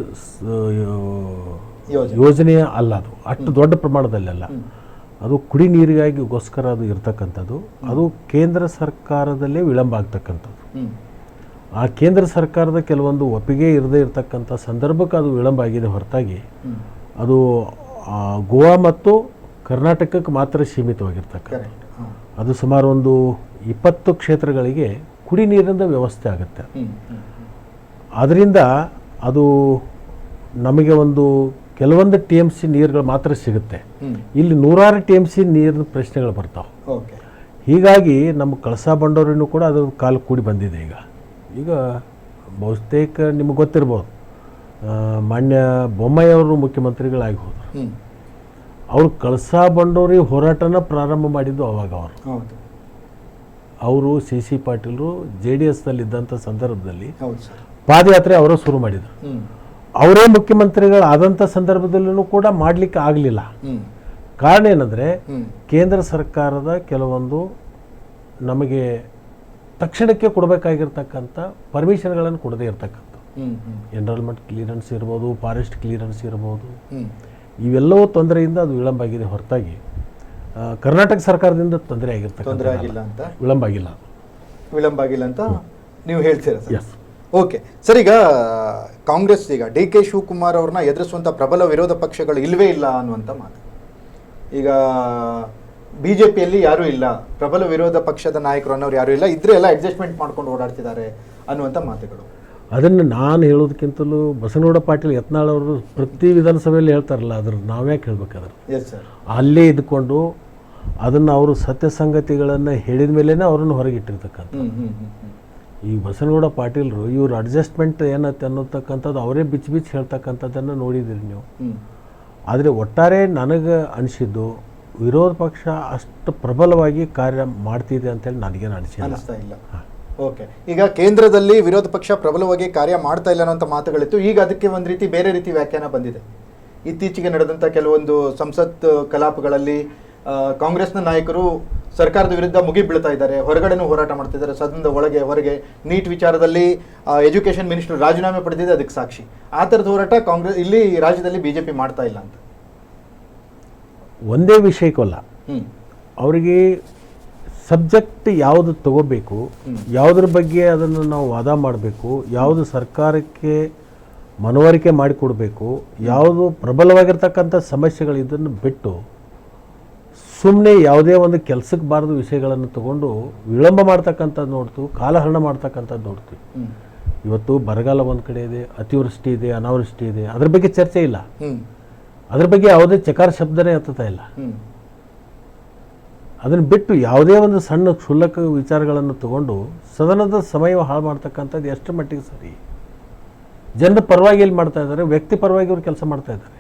ಯೋಜನೆ ಅಲ್ಲ, ಅದು ಅಷ್ಟು ದೊಡ್ಡ ಪ್ರಮಾಣದಲ್ಲೆಲ್ಲ. ಅದು ಕುಡಿ ನೀರಿಗಾಗಿಗೋಸ್ಕರ ಅದು ಇರ್ತಕ್ಕಂಥದ್ದು. ಅದು ಕೇಂದ್ರ ಸರ್ಕಾರದಲ್ಲೇ ವಿಳಂಬ ಆಗ್ತಕ್ಕಂಥದ್ದು. ಆ ಕೇಂದ್ರ ಸರ್ಕಾರದ ಕೆಲವೊಂದು ಒಪ್ಪಿಗೆ ಇರದೇ ಇರತಕ್ಕಂಥ ಸಂದರ್ಭಕ್ಕೆ ಅದು ವಿಳಂಬ ಆಗಿದೆ ಹೊರತಾಗಿ ಅದು ಗೋವಾ ಮತ್ತು ಕರ್ನಾಟಕಕ್ಕೆ ಮಾತ್ರ ಸೀಮಿತವಾಗಿರ್ತಕ್ಕಂಥ. ಅದು ಸುಮಾರು ಒಂದು 20 ಕ್ಷೇತ್ರಗಳಿಗೆ ಕುಡಿ ನೀರಿನ ವ್ಯವಸ್ಥೆ ಆಗುತ್ತೆ. ಹ್ಮ್ ಹ್ಮ್ ಅದರಿಂದ ಅದು ನಮಗೆ ಒಂದು ಕೆಲವೊಂದು ಟಿ ಎಮ್ ಸಿ ನೀರುಗಳು ಮಾತ್ರ ಸಿಗುತ್ತೆ. ಹ್ಮ್ ಇಲ್ಲಿ ನೂರಾರು ಟಿ ಎಮ್ ಸಿ ನೀರಿನ ಪ್ರಶ್ನೆಗಳು ಬರ್ತಾವೆ. ಓಕೆ. ಹೀಗಾಗಿ ನಮ್ಮ ಕಳಸಾ ಬಂಡೂರಿನೂ ಕೂಡ ಅದ್ರ ಕಾಲು ಕೂಡಿ ಬಂದಿದೆ. ಈಗ ಬಹುತೇಕ ನಿಮಗೆ ಗೊತ್ತಿರ್ಬೋದು, ಮಾನ್ಯ ಬೊಮ್ಮಾಯಿಯವರು ಮುಖ್ಯಮಂತ್ರಿಗಳಾಗಿ ಹೋದರು. ಹ್ಮ್ ಅವರು ಕಳಸಾ ಬಂಡೂರಿ ಹೋರಾಟನ ಪ್ರಾರಂಭ ಮಾಡಿದ್ದು ಅವಾಗ. ಹೌದು ಅವರು ಸಿ ಸಿ ಪಾಟೀಲರು JDSನಲ್ಲಿದ್ದಂಥ ಸಂದರ್ಭದಲ್ಲಿ ಹೌದು ಸರ್. ಪಾದಯಾತ್ರೆ ಅವರು ಶುರು ಮಾಡಿದರು. ಹ್ಮ್ ಅವರೇ ಮುಖ್ಯಮಂತ್ರಿಗಳಾದಂಥ ಸಂದರ್ಭದಲ್ಲೂ ಕೂಡ ಮಾಡಲಿಕ್ಕೆ ಆಗಲಿಲ್ಲ. ಹ್ಮ್ ಕಾರಣ ಏನಂದರೆ ಹ್ಮ್ ಕೇಂದ್ರ ಸರ್ಕಾರದ ಕೆಲವೊಂದು ನಮಗೆ ತಕ್ಷಣಕ್ಕೆ ಕೊಡಬೇಕಾಗಿರ್ತಕ್ಕಂಥ ಪರ್ಮಿಷನ್ಗಳನ್ನು ಕೊಡದೇ ಇರತಕ್ಕಂಥ ಹ್ಮ್ ಹ್ಮ್ ಎನ್ರೋಲ್ಮೆಂಟ್ ಕ್ಲಿಯರೆನ್ಸ್ ಇರ್ಬೋದು, ಫಾರೆಸ್ಟ್ ಕ್ಲಿಯರೆನ್ಸ್ ಇರ್ಬೋದು, ಹ್ಮ್ ಇವೆಲ್ಲವೂ ತೊಂದರೆಯಿಂದ ಅದು ವಿಳಂಬ ಆಗಿದೆ ಹೊರತಾಗಿ ಕರ್ನಾಟಕ ಸರ್ಕಾರದಿಂದ ತೊಂದರೆ ತೊಂದರೆ ಆಗಿರ್ತಕ್ಕಂಥ ಆಗಿಲ್ಲ ಅಂತ ವಿಳಂಬ ಆಗಿಲ್ಲ. ವಿಳಂಬ ಆಗಿಲ್ಲ ಅಂತ ನೀವು ಹೇಳ್ತೀರಾ ಸರ್? ಎಸ್. Okay sir. ಈಗ ಕಾಂಗ್ರೆಸ್ ಈಗ DK ಶಿವಕುಮಾರ್ ಅವ್ರನ್ನ ಎದುರಿಸುವಂಥ ಪ್ರಬಲ ವಿರೋಧ ಪಕ್ಷಗಳು ಇಲ್ವೇ ಇಲ್ಲ ಅನ್ನುವಂಥ ಮಾತು. ಈಗ BJPಯಲ್ಲಿ ಯಾರೂ ಇಲ್ಲ, ಪ್ರಬಲ ವಿರೋಧ ಪಕ್ಷದ ನಾಯಕರು ಅನ್ನೋರು ಯಾರೂ ಇಲ್ಲ, ಇದ್ರೆ ಎಲ್ಲ ಅಡ್ಜಸ್ಟ್ಮೆಂಟ್ ಮಾಡ್ಕೊಂಡು ಓಡಾಡ್ತಿದ್ದಾರೆ ಅನ್ನುವಂಥ ಮಾತುಗಳು. ಅದನ್ನು ನಾನು ಹೇಳೋದಕ್ಕಿಂತಲೂ ಬಸನಗೌಡ ಪಾಟೀಲ್ ಯತ್ನಾಳ್ ಅವರು ಪ್ರತಿ ವಿಧಾನಸಭೆಯಲ್ಲಿ ಹೇಳ್ತಾರಲ್ಲ, ಅದ್ರ ನಾವ್ಯಾಕೆ ಹೇಳ್ಬೇಕಾದ್ರೆ ಎಸ್ ಸರ್. ಅಲ್ಲೇ ಇದ್ಕೊಂಡು ಅದನ್ನು ಅವರು ಸತ್ಯಸಂಗತಿಗಳನ್ನು ಹೇಳಿದ ಮೇಲೇ ಅವರನ್ನು ಹೊರಗಿಟ್ಟಿರ್ತಕ್ಕಂಥ ಈ ಬಸನಗೌಡ ಪಾಟೀಲರು ಇವ್ರ ಅಡ್ಜಸ್ಟ್ಮೆಂಟ್ ಏನತ್ತೆ ಅನ್ನೋತಕ್ಕಂಥದ್ದು ಅವರೇ ಬಿಚ್ಚಿ ಹೇಳ್ತಕ್ಕಂಥದ್ದನ್ನು ನೋಡಿದಿರಿ ನೀವು. ಆದರೆ ಒಟ್ಟಾರೆ ನನಗೆ ಅನಿಸಿದ್ದು ವಿರೋಧ ಪಕ್ಷ ಅಷ್ಟು ಪ್ರಬಲವಾಗಿ ಕಾರ್ಯ ಮಾಡ್ತಿದೆ ಅಂತೇಳಿ ನನಗೇನು ಅನಿಸ್ತಾ ಇಲ್ಲ. ಓಕೆ. ಈಗ ಕೇಂದ್ರದಲ್ಲಿ ವಿರೋಧ ಪಕ್ಷ ಪ್ರಬಲವಾಗಿ ಕಾರ್ಯ ಮಾಡ್ತಾ ಇಲ್ಲ ಅನ್ನೋಂಥ ಮಾತುಗಳಿತ್ತು. ಈಗ ಅದಕ್ಕೆ ಒಂದು ರೀತಿ ಬೇರೆ ರೀತಿ ವ್ಯಾಖ್ಯಾನ ಬಂದಿದೆ. ಇತ್ತೀಚೆಗೆ ನಡೆದಂಥ ಕೆಲವೊಂದು ಸಂಸತ್ ಕಲಾಪಗಳಲ್ಲಿ ಕಾಂಗ್ರೆಸ್ನ ನಾಯಕರು ಸರ್ಕಾರದ ವಿರುದ್ಧ ಮುಗಿ ಬೀಳ್ತಾ ಇದ್ದಾರೆ, ಹೊರಗಡೆನೂ ಹೋರಾಟ ಮಾಡ್ತಿದ್ದಾರೆ, ಸದನದ ಒಳಗೆ ಹೊರಗೆ. ನೀಟ್ ವಿಚಾರದಲ್ಲಿ ಎಜುಕೇಷನ್ ಮಿನಿಸ್ಟರ್ ರಾಜೀನಾಮೆ ಪಡೆದಿದೆ, ಅದಕ್ಕೆ ಸಾಕ್ಷಿ. ಆ ಥರದ ಹೋರಾಟ ಕಾಂಗ್ರೆಸ್ ಇಲ್ಲಿ ರಾಜ್ಯದಲ್ಲಿ BJP ಮಾಡ್ತಾ ಇಲ್ಲ ಅಂತ. ಒಂದೇ ವಿಷಯಕ್ಕಲ್ಲ, ಅವರಿಗೆ ಸಬ್ಜೆಕ್ಟ್ ಯಾವುದು ತಗೋಬೇಕು, ಯಾವುದ್ರ ಬಗ್ಗೆ ಅದನ್ನು ನಾವು ವಾದ ಮಾಡಬೇಕು, ಯಾವುದು ಸರ್ಕಾರಕ್ಕೆ ಮನವರಿಕೆ ಮಾಡಿಕೊಡ್ಬೇಕು, ಯಾವುದು ಪ್ರಬಲವಾಗಿರ್ತಕ್ಕಂಥ ಸಮಸ್ಯೆಗಳು, ಇದನ್ನು ಬಿಟ್ಟು ಸುಮ್ಮನೆ ಯಾವುದೇ ಒಂದು ಕೆಲಸಕ್ಕೆ ಬಾರದ ವಿಷಯಗಳನ್ನು ತಗೊಂಡು ವಿಳಂಬ ಮಾಡ್ತಕ್ಕಂಥದ್ದು ನೋಡ್ತೀವಿ, ಕಾಲಹರಣ ಮಾಡ್ತಕ್ಕಂಥದ್ದು ನೋಡ್ತೀವಿ. ಇವತ್ತು ಬರಗಾಲ ಒಂದು ಕಡೆ ಇದೆ, ಅತಿವೃಷ್ಟಿ ಇದೆ, ಅನಾವೃಷ್ಟಿ ಇದೆ, ಅದ್ರ ಬಗ್ಗೆ ಚರ್ಚೆ ಇಲ್ಲ. ಅದ್ರ ಬಗ್ಗೆ ಯಾವುದೇ ಚಕಾರ ಶಬ್ದನೇ ಎತ್ತುತ್ತಾ ಇಲ್ಲ. ಅದನ್ನು ಬಿಟ್ಟು ಯಾವುದೇ ಒಂದು ಸಣ್ಣ ಕ್ಷುಲ್ಲಕ ವಿಚಾರಗಳನ್ನು ತಗೊಂಡು ಸದನದ ಸಮಯ ಹಾಳು ಮಾಡ್ತಕ್ಕಂಥದ್ದು ಎಷ್ಟು ಮಟ್ಟಿಗೆ ಸರಿ? ಜನರ ಪರವಾಗಿ ಎಲ್ಲಿ ಮಾಡ್ತಾ ಇದ್ದಾರೆ, ವ್ಯಕ್ತಿ ಪರವಾಗಿ ಅವರು ಕೆಲಸ ಮಾಡ್ತಾ ಇದ್ದಾರೆ.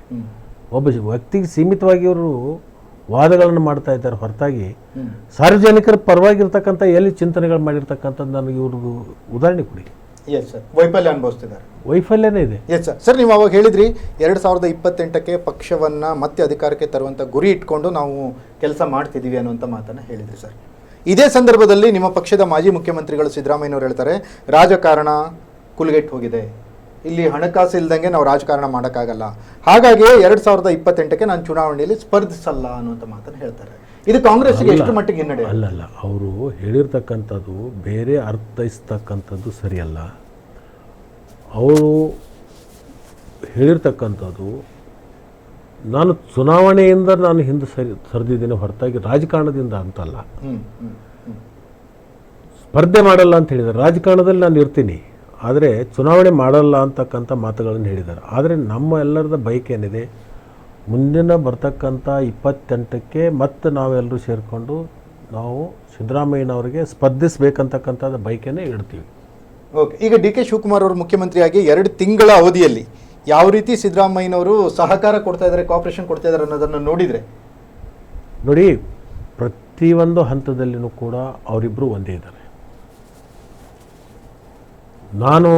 ಒಬ್ಬ ವ್ಯಕ್ತಿಗೆ ಸೀಮಿತವಾಗಿ ಅವರು ವಾದಗಳನ್ನು ಮಾಡ್ತಾ ಇದ್ದಾರೆ ಹೊರತಾಗಿ ಸಾರ್ವಜನಿಕರ ಪರವಾಗಿರ್ತಕ್ಕಂಥ ಎಲ್ಲಿ ಚಿಂತನೆಗಳು ಮಾಡಿರ್ತಕ್ಕಂಥದ್ದು ನನಗೆ ಇವ್ರದ್ದು ಉದಾಹರಣೆ ಕೊಡಿ. Yes sir. ವೈಫಲ್ಯ ಅನುಭವಿಸ್ತಿದ್ದಾರೆ. ವೈಫಲ್ಯನೇ ಇದೆ. Yes sir. ಸರ್, ನೀವು ಅವಾಗ ಹೇಳಿದ್ರಿ 2028ಕ್ಕೆ ಪಕ್ಷವನ್ನು ಮತ್ತೆ ಅಧಿಕಾರಕ್ಕೆ ತರುವಂಥ ಗುರಿ ಇಟ್ಕೊಂಡು ನಾವು ಕೆಲಸ ಮಾಡ್ತಿದ್ದೀವಿ ಅನ್ನುವಂಥ ಮಾತನ್ನು ಹೇಳಿದ್ರಿ ಸರ್. ಇದೇ ಸಂದರ್ಭದಲ್ಲಿ ನಿಮ್ಮ ಪಕ್ಷದ ಮಾಜಿ ಮುಖ್ಯಮಂತ್ರಿಗಳು ಸಿದ್ದರಾಮಯ್ಯನವರು ಹೇಳ್ತಾರೆ, ರಾಜಕಾರಣ ಕುಲಗೆಟ್ಟು ಹೋಗಿದೆ, ಇಲ್ಲಿ ಹಣಕಾಸು ಇಲ್ದಂಗೆ ನಾವು ರಾಜಕಾರಣ ಮಾಡೋಕ್ಕಾಗಲ್ಲ, ಹಾಗಾಗಿ 2028ಕ್ಕೆ ನಾನು ಚುನಾವಣೆಯಲ್ಲಿ ಸ್ಪರ್ಧಿಸಲ್ಲ ಅನ್ನುವಂಥ ಮಾತನ್ನು ಹೇಳ್ತಾರೆ. ಇದು ಕಾಂಗ್ರೆಸ್ಗೆ ಎಷ್ಟು ಮಟ್ಟಿಗೆ ಹಿನ್ನಡೆ? ಅಲ್ಲಲ್ಲ, ಅವರು ಹೇಳಿರ್ತಕ್ಕಂಥದ್ದು ಬೇರೆ ಅರ್ಥೈಸ್ತಕ್ಕಂಥದ್ದು ಸರಿಯಲ್ಲ. ಅವರು ಹೇಳಿರ್ತಕ್ಕಂಥದ್ದು ನಾನು ಚುನಾವಣೆಯಿಂದ ನಾನು ಹಿಂದೆ ಸರಿದಿದ್ದೇನೆ ಹೊರತಾಗಿ ರಾಜಕಾರಣದಿಂದ ಅಂತಲ್ಲ. ಸ್ಪರ್ಧೆ ಮಾಡಲ್ಲ ಅಂತ ಹೇಳಿದ್ದಾರೆ. ರಾಜಕಾರಣದಲ್ಲಿ ನಾನು ಇರ್ತೀನಿ, ಆದರೆ ಚುನಾವಣೆ ಮಾಡಲ್ಲ ಅಂತಕ್ಕಂಥ ಮಾತುಗಳನ್ನು ಹೇಳಿದ್ದಾರೆ. ಆದರೆ ನಮ್ಮ ಎಲ್ಲರದ ಬೈಕ್ ಏನಿದೆ, ಮುಂದಿನ ಬರ್ತಕ್ಕಂಥ 28ಕ್ಕೆ ಮತ್ತೆ ನಾವೆಲ್ಲರೂ ಸೇರಿಕೊಂಡು ನಾವು ಸಿದ್ದರಾಮಯ್ಯನವರಿಗೆ ಸ್ಪರ್ಧಿಸಬೇಕಂತಕ್ಕಂಥದ್ದು ಬೈಕನ್ನೇ ಇಡ್ತೀವಿ. ಓಕೆ. ಈಗ DK ಶಿವಕುಮಾರ್ ಅವರು ಮುಖ್ಯಮಂತ್ರಿಯಾಗಿ 2 ತಿಂಗಳ ಅವಧಿಯಲ್ಲಿ ಯಾವ ರೀತಿ ಸಿದ್ದರಾಮಯ್ಯನವರು ಸಹಕಾರ ಕೊಡ್ತಾ ಇದ್ದಾರೆ, ಕೋಆಪರೇಷನ್ ಕೊಡ್ತಾ ಇದ್ದಾರೆ ಅನ್ನೋದನ್ನು ನೋಡಿದರೆ ನೋಡಿ, ಪ್ರತಿಯೊಂದು ಹಂತದಲ್ಲಿನೂ ಕೂಡ ಅವರಿಬ್ಬರು ಒಂದೇ ಇದ್ದಾರೆ. ನಾನು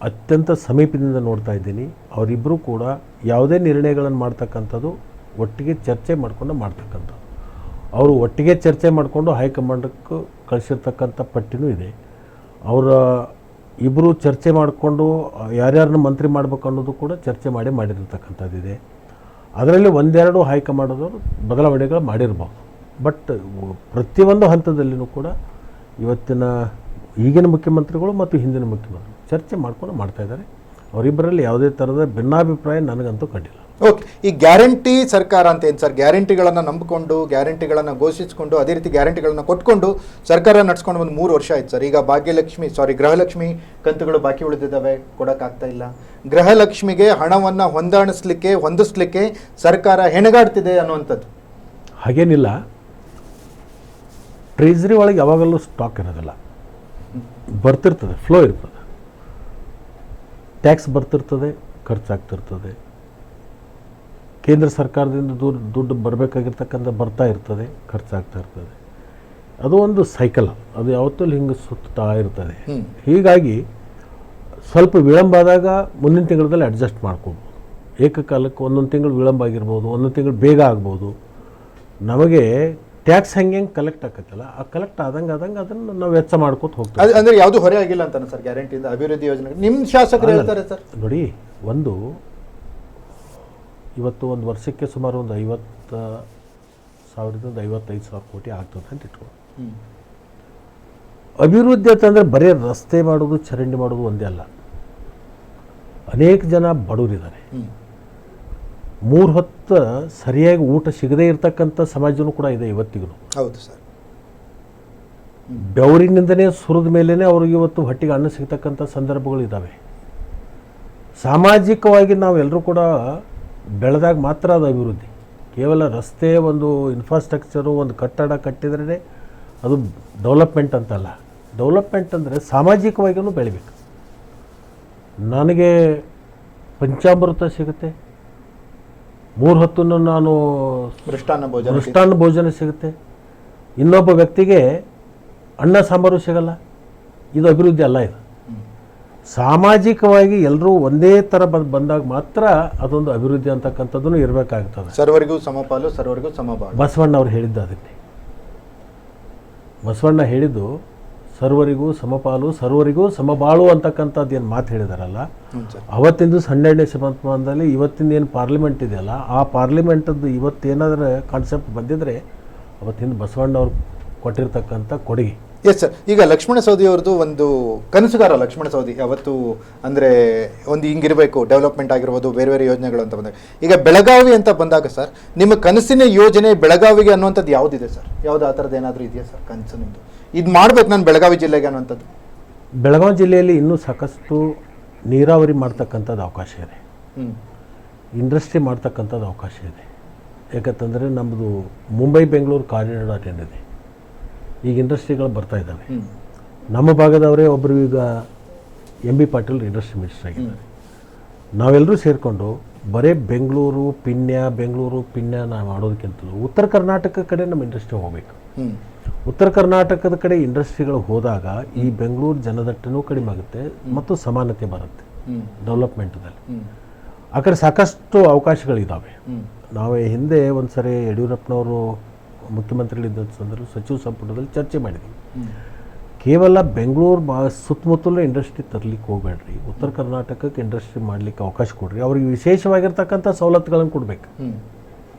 ಅತ್ಯಂತ ಸಮೀಪದಿಂದ ನೋಡ್ತಾ ಇದ್ದೀನಿ. ಅವರಿಬ್ಬರು ಕೂಡ ಯಾವುದೇ ನಿರ್ಣಯಗಳನ್ನು ಮಾಡ್ತಕ್ಕಂಥದ್ದು ಒಟ್ಟಿಗೆ ಚರ್ಚೆ ಮಾಡಿಕೊಂಡು ಮಾಡ್ತಕ್ಕಂಥದ್ದು. ಅವರು ಒಟ್ಟಿಗೆ ಚರ್ಚೆ ಮಾಡಿಕೊಂಡು ಹೈಕಮಾಂಡಕ್ಕೆ ಕಳಿಸಿರ್ತಕ್ಕಂಥ ಪಟ್ಟಿನೂ ಇದೆ. ಅವರ ಇಬ್ಬರು ಚರ್ಚೆ ಮಾಡಿಕೊಂಡು ಯಾರ್ಯಾರನ್ನ ಮಂತ್ರಿ ಮಾಡಬೇಕು ಅನ್ನೋದು ಕೂಡ ಚರ್ಚೆ ಮಾಡಿರ್ತಕ್ಕಂಥದ್ದಿದೆ. ಅದರಲ್ಲಿ ಒಂದೆರಡು ಹೈಕಮಾಂಡದವರು ಬದಲಾವಣೆಗಳು ಮಾಡಿರ್ಬೋದು. ಬಟ್ ಪ್ರತಿಯೊಂದು ಹಂತದಲ್ಲಿನೂ ಕೂಡ ಇವತ್ತಿನ ಈಗಿನ ಮುಖ್ಯಮಂತ್ರಿಗಳು ಮತ್ತು ಹಿಂದಿನ ಮುಖ್ಯಮಂತ್ರಿಗಳು ಚರ್ಚೆ ಮಾಡ್ಕೊಂಡು ಮಾಡ್ತಾ ಇದ್ದಾರೆ. ಅವರಿಬ್ಬರಲ್ಲಿ ಯಾವುದೇ ಥರದ ಭಿನ್ನಾಭಿಪ್ರಾಯ ನನಗಂತೂ ಕಂಡಿಲ್ಲ. ಓಕೆ, ಈ ಗ್ಯಾರಂಟಿ ಸರ್ಕಾರ ಅಂತ ಏನು ಸರ್? ಗ್ಯಾರಂಟಿಗಳನ್ನು ನಂಬಿಕೊಂಡು, ಗ್ಯಾರಂಟಿಗಳನ್ನು ಘೋಷಿಸಿಕೊಂಡು, ಅದೇ ರೀತಿ ಗ್ಯಾರಂಟಿಗಳನ್ನು ಕೊಟ್ಕೊಂಡು ಸರ್ಕಾರ ನಡ್ಸ್ಕೊಂಡು ಒಂದು 3 ವರ್ಷ ಆಯ್ತು ಸರ್. ಈಗ ಗೃಹಲಕ್ಷ್ಮಿ ಕಂತುಗಳು ಬಾಕಿ ಉಳಿದಿದ್ದಾವೆ, ಕೊಡೋಕ್ಕಾಗ್ತಾ ಇಲ್ಲ. ಗೃಹಲಕ್ಷ್ಮಿಗೆ ಹಣವನ್ನು ಹೊಂದಿಸ್ಲಿಕ್ಕೆ ಸರ್ಕಾರ ಹೆಣಗಾಡ್ತಿದೆ ಅನ್ನುವಂಥದ್ದು. ಹಾಗೇನಿಲ್ಲ, ಟ್ರೆಜರಿ ಒಳಗೆ ಯಾವಾಗಲೂ ಸ್ಟಾಕ್ ಇರೋದಿಲ್ಲ, ಬರ್ತಿರ್ತದೆ, ಫ್ಲೋ ಇರ್ತದೆ, ಟ್ಯಾಕ್ಸ್ ಬರ್ತಿರ್ತದೆ, ಖರ್ಚಾಗ್ತಿರ್ತದೆ, ಕೇಂದ್ರ ಸರ್ಕಾರದಿಂದ ದುಡ್ಡು ಬರಬೇಕಾಗಿರ್ತಕ್ಕಂಥ ಬರ್ತಾ ಇರ್ತದೆ, ಖರ್ಚಾಗ್ತಾ ಇರ್ತದೆ. ಅದು ಒಂದು ಸೈಕಲ್, ಅದು ಯಾವತ್ತೂ ಹಿಂಗೆ ಸುತ್ತಾ ಇರ್ತದೆ. ಹೀಗಾಗಿ ಸ್ವಲ್ಪ ವಿಳಂಬ ಆದಾಗ ಮುಂದಿನ ತಿಂಗಳಲ್ಲಿ ಅಡ್ಜಸ್ಟ್ ಮಾಡ್ಕೊಬೋದು. ಏಕಕಾಲಕ್ಕೆ ಒಂದೊಂದು ತಿಂಗಳು ವಿಳಂಬ ಆಗಿರ್ಬೋದು, ಒಂದೊಂದು ತಿಂಗಳು ಬೇಗ ಆಗ್ಬೋದು. ನಮಗೆ ಟ್ಯಾಕ್ಸ್ ಹೆಂಗೆ ಕಲೆಕ್ಟ್ ಆಕತ್ತಲ್ಲ, ಆ ಕಲೆಕ್ಟ್ ಆದಂಗೆ ಅದನ್ನು ನಾವು ವೆಚ್ಚ ಮಾಡ್ಕೊತ ಹೋಗ್ತೀವಿ. ಅಂದರೆ ಯಾವುದು ಹೊರೆ ಆಗಿಲ್ಲ ಅಂತಾನೆ ಸರ್ ಗ್ಯಾರಂಟಿಯಿಂದ, ಅಭಿವೃದ್ಧಿ ಯೋಜನೆ? ನಿಮ್ಮ ಶಾಸಕರು ಹೇಳ್ತಾರೆ ಸರ್. ನೋಡಿ, ಇವತ್ತು ಒಂದು ವರ್ಷಕ್ಕೆ ಸುಮಾರು ಒಂದು 50,000ದಿಂದ 55,000 ಕೋಟಿ ಆಗ್ತದೆ ಅಂತ ಇಟ್ಕೊಂಡು. ಅಭಿವೃದ್ಧಿ ಅಂತಂದರೆ ಬರೀ ರಸ್ತೆ ಮಾಡೋದು, ಚರಂಡಿ ಮಾಡೋದು ಒಂದೇ ಅಲ್ಲ. ಅನೇಕ ಜನ ಬಡವರಿದ್ದಾರೆ, 3 ಹೊತ್ತು ಸರಿಯಾಗಿ ಊಟ ಸಿಗದೇ ಇರತಕ್ಕಂಥ ಸಮಾಜನೂ ಕೂಡ ಇದೆ ಇವತ್ತಿಗೂ. ಹೌದು ಸರ್. ಬೆವರಿನಿಂದನೇ ಸುರಿದ ಮೇಲೇ ಅವ್ರಿಗೆ ಇವತ್ತು ಹೊಟ್ಟಿಗೆ ಅನ್ನ ಸಿಗ್ತಕ್ಕಂಥ ಸಂದರ್ಭಗಳು ಇದ್ದಾವೆ. ಸಾಮಾಜಿಕವಾಗಿ ನಾವೆಲ್ಲರೂ ಕೂಡ ಬೆಳೆದಾಗ ಮಾತ್ರ ಅದು ಅಭಿವೃದ್ಧಿ. ಕೇವಲ ರಸ್ತೆ, ಒಂದು ಇನ್ಫ್ರಾಸ್ಟ್ರಕ್ಚರು, ಒಂದು ಕಟ್ಟಡ ಕಟ್ಟಿದ್ರೇ ಅದು ಡೆವಲಪ್ಮೆಂಟ್ ಅಂತಲ್ಲ. ಡೆವಲಪ್ಮೆಂಟ್ ಅಂದರೆ ಸಾಮಾಜಿಕವಾಗಿಯೂ ಬೆಳಿಬೇಕು. ನನಗೆ ಪಂಚಾಮೃತ ಸಿಗುತ್ತೆ, 3 ಹೊತ್ತು ನಾನು ಮೃಷ್ಟಾನ್ನ ಭೋಜನ ಸಿಗುತ್ತೆ, ಇನ್ನೊಬ್ಬ ವ್ಯಕ್ತಿಗೆ ಅನ್ನ ಸಾಂಬಾರು ಸಿಗಲ್ಲ. ಇದು ಅಭಿವೃದ್ಧಿ ಅಲ್ಲ. ಇದು ಸಾಮಾಜಿಕವಾಗಿ ಎಲ್ಲರೂ ಒಂದೇ ಥರ ಬಂದಾಗ ಮಾತ್ರ ಅದೊಂದು ಅಭಿವೃದ್ಧಿ ಅಂತಕ್ಕಂಥದ್ದು ಇರಬೇಕಾಗ್ತದೆ. ಸರ್ವರಿಗೂ ಸಮಪಾಲು, ಸರ್ವರಿಗೂ ಸಮಬಾಳು. ಬಸವಣ್ಣ ಅವರು ಹೇಳಿದ್ದು ಅದಕ್ಕೆ. ಬಸವಣ್ಣ ಹೇಳಿದ್ದು ಸರ್ವರಿಗೂ ಸಮಪಾಲು, ಸರ್ವರಿಗೂ ಸಮಬಾಳು ಅಂತಕ್ಕಂಥದ್ದು ಏನು ಮಾತು ಹೇಳಿದಾರಲ್ಲ, ಅವತ್ತಿಂದು 12ನೇ ಶತಮಾನದಲ್ಲಿ ಇವತ್ತಿಂದ ಏನು ಪಾರ್ಲಿಮೆಂಟ್ ಇದೆಯಲ್ಲ, ಆ ಪಾರ್ಲಿಮೆಂಟದ್ದು ಇವತ್ತೇನಾದರೂ ಕಾನ್ಸೆಪ್ಟ್ ಬಂದಿದ್ರೆ ಅವತ್ತಿಂದ ಬಸವಣ್ಣ ಅವ್ರು ಕೊಟ್ಟಿರ್ತಕ್ಕಂಥ ಕೊಡುಗೆ. Yes sir. ಈಗ ಲಕ್ಷ್ಮಣ ಸವದಿ ಅವ್ರದ್ದು ಒಂದು ಕನಸುಗಾರ ಲಕ್ಷ್ಮಣ ಸವದಿ ಯಾವತ್ತು ಅಂದರೆ ಒಂದು ಹಿಂಗಿರಬೇಕು, ಡೆವಲಪ್ಮೆಂಟ್ ಆಗಿರ್ಬೋದು, ಬೇರೆ ಬೇರೆ ಯೋಜನೆಗಳು ಅಂತ ಬಂದಾಗ. ಈಗ ಬೆಳಗಾವಿ ಅಂತ ಬಂದಾಗ ಸರ್, ನಿಮ್ಮ ಕನಸಿನ ಯೋಜನೆ ಬೆಳಗಾವಿಗೆ ಅನ್ನುವಂಥದ್ದು ಯಾವುದಿದೆ ಸರ್? ಯಾವುದು ಆ ಥರದ್ದು ಏನಾದರೂ ಇದೆಯಾ ಸರ್ ಕನಸು ನಿಮ್ಮದು? ಇದು ಮಾಡ್ಬೇಕು ನಾನು ಬೆಳಗಾವಿ ಜಿಲ್ಲೆಗೆ ಅನ್ನುವಂಥದ್ದು. ಬೆಳಗಾವಿ ಜಿಲ್ಲೆಯಲ್ಲಿ ಇನ್ನೂ ಸಾಕಷ್ಟು ನೀರಾವರಿ ಮಾಡ್ತಕ್ಕಂಥದ್ದು ಅವಕಾಶ ಇದೆ, ಇಂಡಸ್ಟ್ರಿ ಮಾಡ್ತಕ್ಕಂಥದ್ದು ಅವಕಾಶ ಇದೆ. ಯಾಕಂತಂದರೆ ನಮ್ಮದು ಮುಂಬೈ ಬೆಂಗಳೂರು ಕಾರಿಡಾರ್ ಏನಿದೆ, ಈಗ ಇಂಡಸ್ಟ್ರಿಗಳು ಬರ್ತಾ ಇದ್ದಾವೆ. ನಮ್ಮ ಭಾಗದವರೇ ಒಬ್ಬರು ಈಗ MB ಪಾಟೀಲ್ ಇಂಡಸ್ಟ್ರಿ ಮಿನಿಸ್ಟರ್ ಆಗಿದ್ದಾರೆ. ನಾವೆಲ್ಲರೂ ಸೇರಿಕೊಂಡು ಬರೀ ಬೆಂಗಳೂರು ಪಿನ್ಯ ನಾವು ಮಾಡೋದಕ್ಕಿಂತಲೂ ಉತ್ತರ ಕರ್ನಾಟಕ ಕಡೆ ನಮ್ಮ ಇಂಡಸ್ಟ್ರಿ ಹೋಗಬೇಕು. ಉತ್ತರ ಕರ್ನಾಟಕದ ಕಡೆ ಇಂಡಸ್ಟ್ರಿಗಳು ಹೋದಾಗ ಈ ಬೆಂಗಳೂರು ಜನದಟ್ಟಣೆಯೂ ಕಡಿಮೆ ಆಗುತ್ತೆ ಮತ್ತು ಸಮಾನತೆ ಬರುತ್ತೆ ಡೆವಲಪ್ಮೆಂಟದಲ್ಲಿ. ಆ ಕಡೆ ಸಾಕಷ್ಟು ಅವಕಾಶಗಳಿದ್ದಾವೆ. ನಾವೇ ಹಿಂದೆ ಒಂದು ಸರಿ ಯಡಿಯೂರಪ್ಪನವರು ಮುಖ್ಯಮಂತ್ರಿಗಳಿದ್ದ ಸಂದರ್ಭ ಸಚಿವ ಸಂಪುಟದಲ್ಲಿ ಚರ್ಚೆ ಮಾಡಿದ್ವಿ. ಕೇವಲ ಬೆಂಗಳೂರು ಸುತ್ತಮುತ್ತಲೂ ಇಂಡಸ್ಟ್ರಿ ತರಲಿಕ್ಕೆ ಹೋಗಬೇಡ್ರಿ, ಉತ್ತರ ಕರ್ನಾಟಕಕ್ಕೆ ಇಂಡಸ್ಟ್ರಿ ಮಾಡಲಿಕ್ಕೆ ಅವಕಾಶ ಕೊಡ್ರಿ, ಅವ್ರಿಗೆ ವಿಶೇಷವಾಗಿರ್ತಕ್ಕಂಥ ಸವಲತ್ತುಗಳನ್ನು ಕೊಡಬೇಕು.